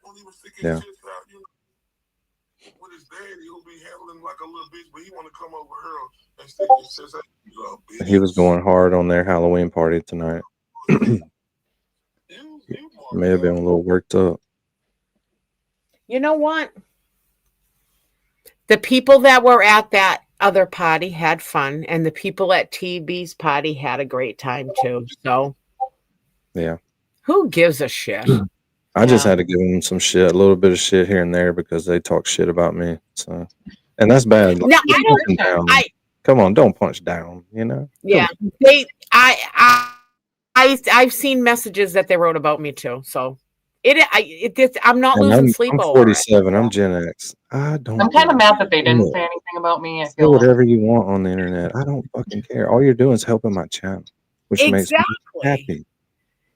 Yeah. He was going hard on their Halloween party tonight. May have been a little worked up. You know what? The people that were at that other party had fun, and the people at TB's party had a great time too. So, yeah, who gives a shit? I just had to give them some shit, a little bit of shit here and there because they talk shit about me. So, and that's bad. No, I don't. Down. Come on, don't punch down. You know. Yeah, I've seen messages that they wrote about me too. So I'm not losing sleep I'm over 47. I'm Gen X. I'm kind of mad that they didn't say anything about me. Say whatever you want on the internet. I don't fucking care. All you're doing is helping my channel, which makes me happy.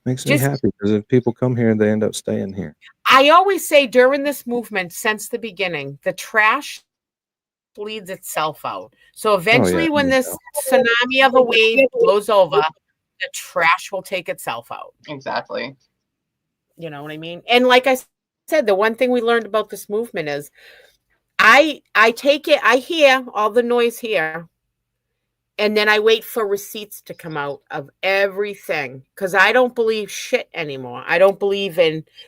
Makes me happy because if people come here, they end up staying here. I always say during this movement, since the beginning, the trash bleeds itself out. So eventually, when this tsunami of a wave blows over, the trash will take itself out. Exactly. You know what I mean? And like I said, the one thing we learned about this movement is I take it, I hear all the noise here, and then I wait for receipts to come out of everything because I don't believe shit anymore. I don't believe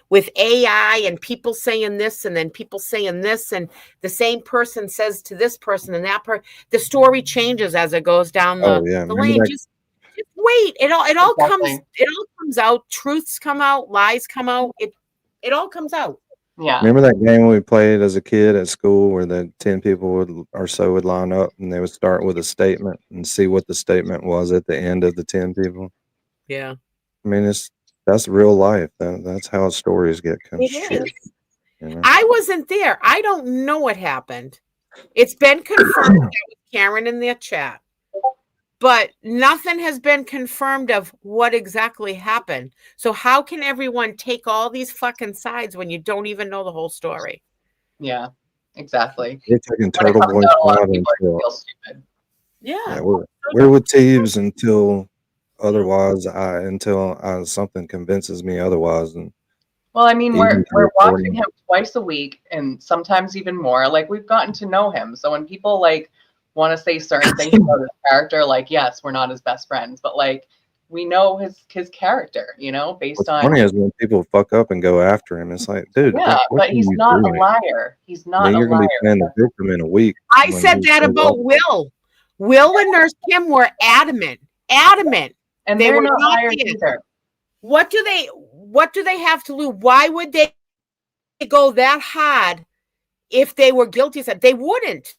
with AI and people saying this and then people saying this, and the same person says to this person and that person. The story changes as it goes down the lane. Just wait. It all comes out. Truths come out. Lies come out. It all comes out. Yeah. Remember that game we played as a kid at school where the 10 people would line up and they would start with a statement and see what the statement was at the end of the 10 people? Yeah. I mean, that's real life. That's how stories get constructed. You know? I wasn't there. I don't know what happened. It's been confirmed with Karen in their chat. But nothing has been confirmed of what exactly happened. So how can everyone take all these fucking sides when you don't even know the whole story? Yeah, exactly. You're taking TURTLEBOY side until yeah. We're with Teebs until something convinces me otherwise. And well, I mean, we're watching him twice a week and sometimes even more. Like we've gotten to know him. So when people like want to say certain things about his character, like yes, we're not his best friends, but like we know his character, you know, based on. Funny is when people fuck up and go after him. It's like, dude, yeah, but he's not a liar. He's not a liar. You're gonna be playing the victim in a week. I said that about Will. Will and Nurse Kim were adamant, and they were not liars either. What do they have to lose? Why would they go that hard if they were guilty? They wouldn't.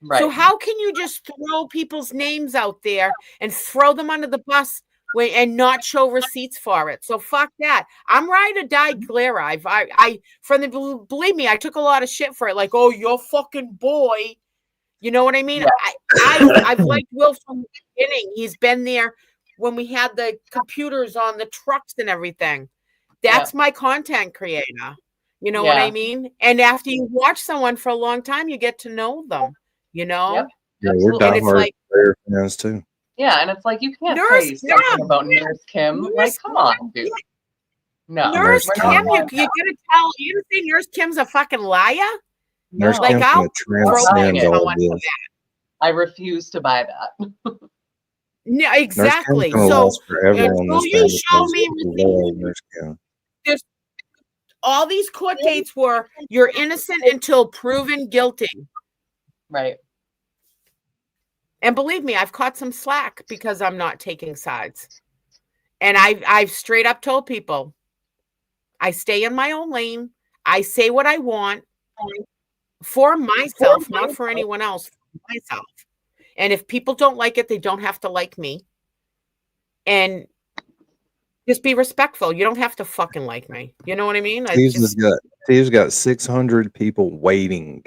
Right. So how can you just throw people's names out there and throw them under the bus and not show receipts for it? So fuck that. I'm ride or die Glare. Believe me, I took a lot of shit for it. Like, oh, you're fucking boy. You know what I mean? Yeah. I've liked Will from the beginning. He's been there when we had the computers on the trucks and everything. That's my content creator. You know what I mean? And after you watch someone for a long time, you get to know them. You know? Yep. Yeah, we're diehard player fans too. Yeah, and it's like you can't say something about Nurse Kim. Like, come on, dude. No, Nurse Kim, you gotta say Nurse Kim's a fucking liar? Nurse Kim's gonna transcend all of this. I refuse to buy that. No, exactly. So you show me receipts. All these court dates were you're innocent until proven guilty. Right. And believe me, I've caught some slack because I'm not taking sides. And I've straight up told people, I stay in my own lane. I say what I want for myself, not for anyone else, for myself. And if people don't like it, they don't have to like me. And Just be respectful. You don't have to fucking like me. You know what I mean? Steve's got 600 people waiting.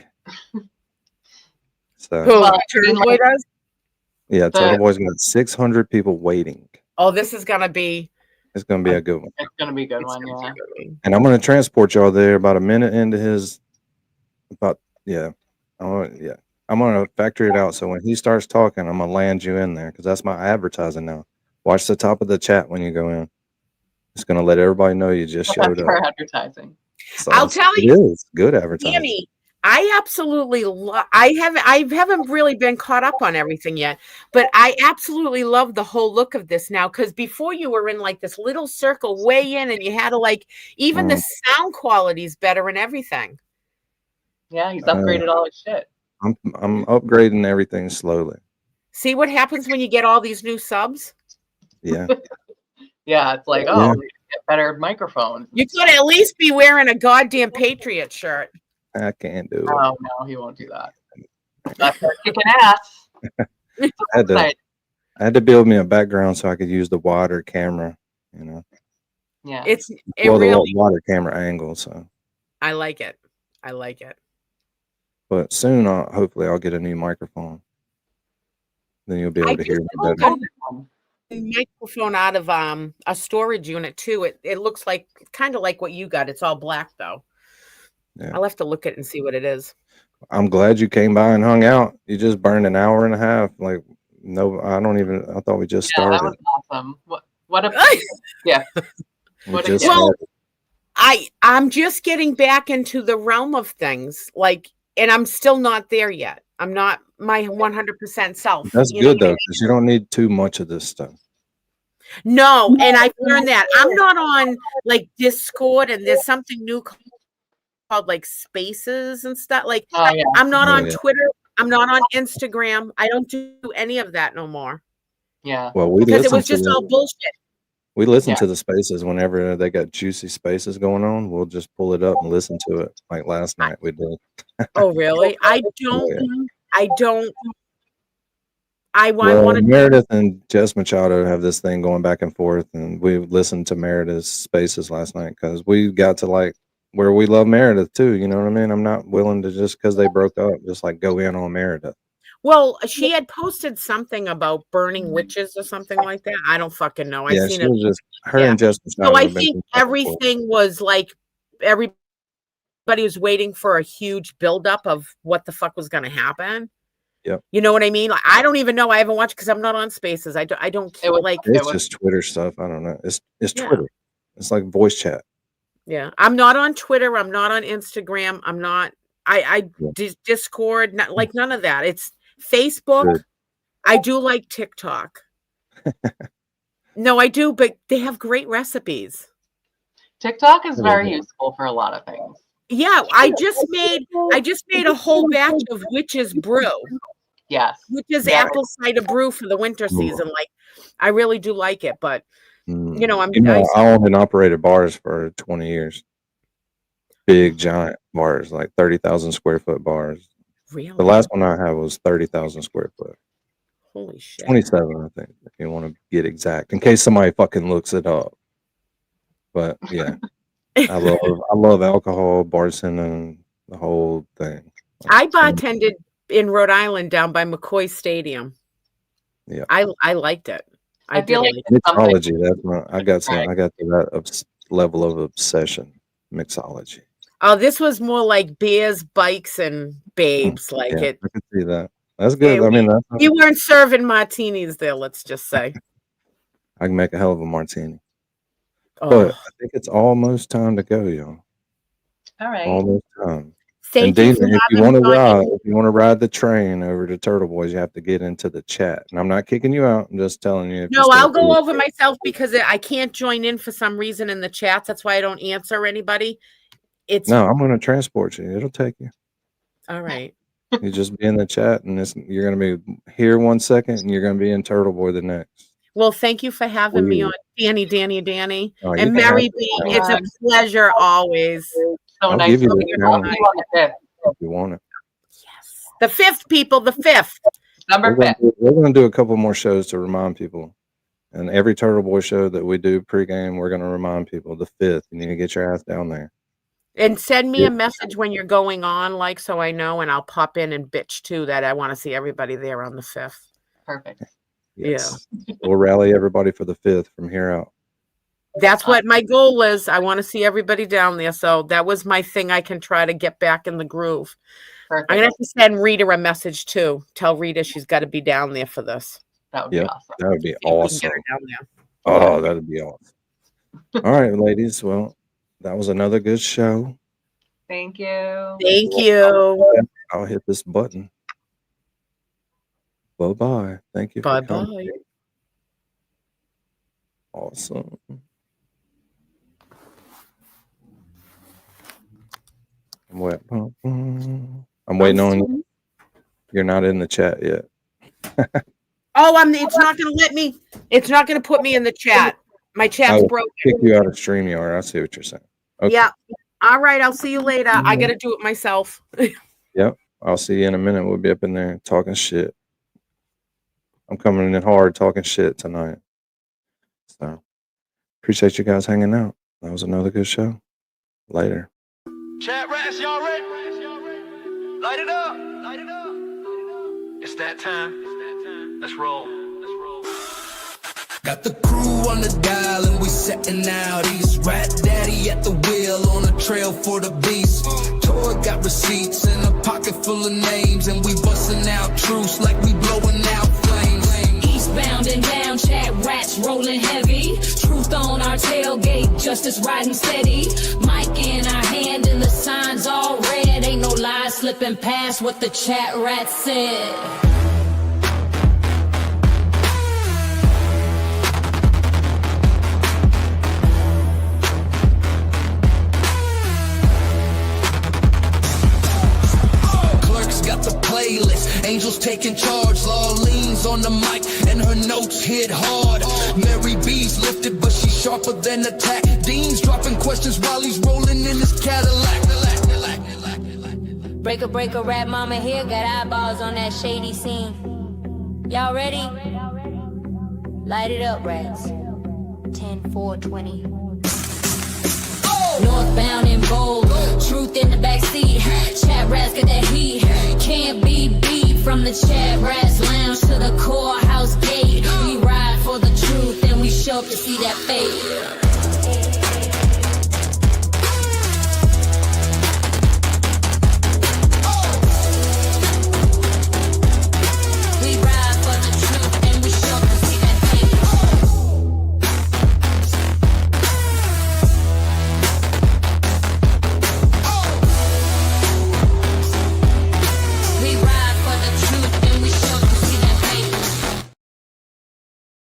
So Who? Well, I mean, Turtleboy like, does? yeah, Turtle Boy's got 600 people waiting. Oh, this is gonna be. It's gonna be a good one. it's gonna be a good It's one, gonna be yeah. a good one. And I'm gonna transport y'all there about a minute into his. I'm gonna factor it out. So when he starts talking, I'm gonna land you in there because that's my advertising now. Watch the top of the chat when you go in. It's gonna let everybody know you just Well, showed that's up. for advertising. So I'll tell you, it is good advertising. Danny, I absolutely love. I haven't really been caught up on everything yet, but I absolutely love the whole look of this now. Because before you were in like this little circle way in, and you had to like even the sound quality's better and everything. Yeah, he's upgraded all his shit. I'm upgrading everything slowly. See what happens when you get all these new subs? Yeah. Yeah, it's like, Yeah. we get better microphones. You could at least be wearing a goddamn Patriot shirt. I can't do it. Oh no, he won't do that. That's kicking ass. I had to build me a background so I could use the wider camera, you know. Yeah. The wider camera angle. So I like it. I like it. but soon hopefully I'll get a new microphone. Then you'll be able to hear me better. Microphone out of a storage unit too. It looks like kind of like what you got. It's all black though. Yeah. I'll have to look at it and see what it is. I'm glad you came by and hung out. You just burned an hour and a half. Like I thought we just started. That was awesome. What a yeah. I'm just getting back into the realm of things, like, and I'm still not there yet. I'm not my 100% self. That's good though, because you don't need too much of this stuff. No, and I've learned that I'm not on like Discord, and there's something new called like Spaces and stuff. Like, I'm not on Twitter. I'm not on Instagram. I don't do any of that no more. Yeah. Well, because it was just all bullshit. We listen to the spaces whenever they got juicy spaces going on. We'll just pull it up and listen to it. Like last night we did. Oh, really? I don't. Meredith and Jess Machado have this thing going back and forth, and we listened to Meredith's spaces last night because we got to like where we love Meredith too. You know what I mean? I'm not willing to just because they broke up, just like go in on Meredith. Well, she had posted something about burning witches or something like that. I don't fucking know. Yeah, seen it. Was just her and Jess Machado. So I think everything was like everybody was waiting for a huge buildup of what the fuck was going to happen. Yep. You know what I mean? Like, I don't even know. I haven't watched because I'm not on Spaces. I don't like. It's just Twitter stuff. I don't know. It's Twitter. It's like voice chat. Yeah, I'm not on Twitter. I'm not on Instagram. I'm not. Discord. Not like none of that. It's Facebook. Good. I do like TikTok. No, I do, but they have great recipes. TikTok is very useful for a lot of things. Yeah, I just made a whole batch of witch's brew. Yes. Witch's apple cider brew for the winter season. Like, I really do like it, but I owned and operated bars for 20 years. Big giant bars, like 30,000 square foot bars. Really? The last one I had was 30,000 square foot. Holy shit. 27, I think, if you want to get exact, in case somebody fucking looks it up. But yeah. I love alcohol, bartending, the whole thing. I bartended in Rhode Island down by McCoy Stadium. Yeah, I liked it. I feel like mixology. I got to that level of obsession. Mixology. Oh, this was more like beers, bikes, and babes. I can see that. That's good. Yeah, I mean, you weren't serving martinis there. Let's just say. I can make a hell of a martini. Oh. But I think it's almost time to go, y'all. All right. Almost time. Thank you. If you want to ride the train over to Turtle Boys, you have to get into the chat. And I'm not kicking you out. I'm just telling you. No, I'll go over myself because I can't join in for some reason in the chats. That's why I don't answer anybody. No, I'm going to transport you. It'll take you. All right. You just be in the chat, and you're going to be here 1 second, and you're going to be in Turtle Boy the next. Well, thank you for having me on, Danny. Oh, and Mary B. It's a pleasure always. So nice give you to if you want it. Yes. The 5th, people. The 5th. Number 5. We're going to do a couple more shows to remind people. And every Turtle Boy show that we do pregame, we're going to remind people the 5th. You need to get your ass down there. And send me Yeah. a message when you're going on, like, so I know, and I'll pop in and bitch too that I want to see everybody there on the 5th. Perfect. Yes. We'll rally everybody for the 5th from here out. That's what my goal is. I want to see everybody down there. So that was my thing. I can try to get back in the groove. Perfect. I'm going to have to send Rita a message too. Tell Rita she's got to be down there for this. That would be awesome. That would be See if we can awesome. get her down there. Oh, that'd be awesome. All right, ladies. Well, that was another good show. Thank you. Thank you. I'll hit this button. Bye-bye. Thank you for coming. Bye-bye. Awesome. I'm waiting on you. You're not in the chat yet. Oh, it's not going to let me. It's not going to put me in the chat. My chat's broken. Kick you out of StreamYard. I see what you're saying. Okay. Yeah. All right. I'll see you later. I got to do it myself. Yep. I'll see you in a minute. We'll be up in there talking shit. I'm coming in hard talking shit tonight. So appreciate you guys hanging out. That was another good show. Later. Chat rats, y'all ready? Light it up. Light it up. It's that time. Let's roll. Let's roll. Got the crew on the dial and we setting out east. Rat daddy at the wheel on a trail for the beast. Toy got receipts and a pocket full of names, and we busting out truce like we blowing out flames. Eastbound and down, chat rats rolling heavy. Truth on our tailgate, justice riding steady. Mic in our hand and the signs all red. Ain't no lies slipping past what the chat rat said. Playlist. Angels taking charge, Law leans on the mic and her notes hit hard. Mary B's lifted but she's sharper than attack. Dean's dropping questions while he's rolling in his Cadillac. Breaker, rap mama here, got eyeballs on that shady scene. Y'all ready? Light it up, rats. 10, 4, 20. Northbound and bold, truth in the backseat. Chat rats got that heat. Can't be beat from the chat rats lounge to the courthouse gate. We ride for the truth and we show up to see that fate.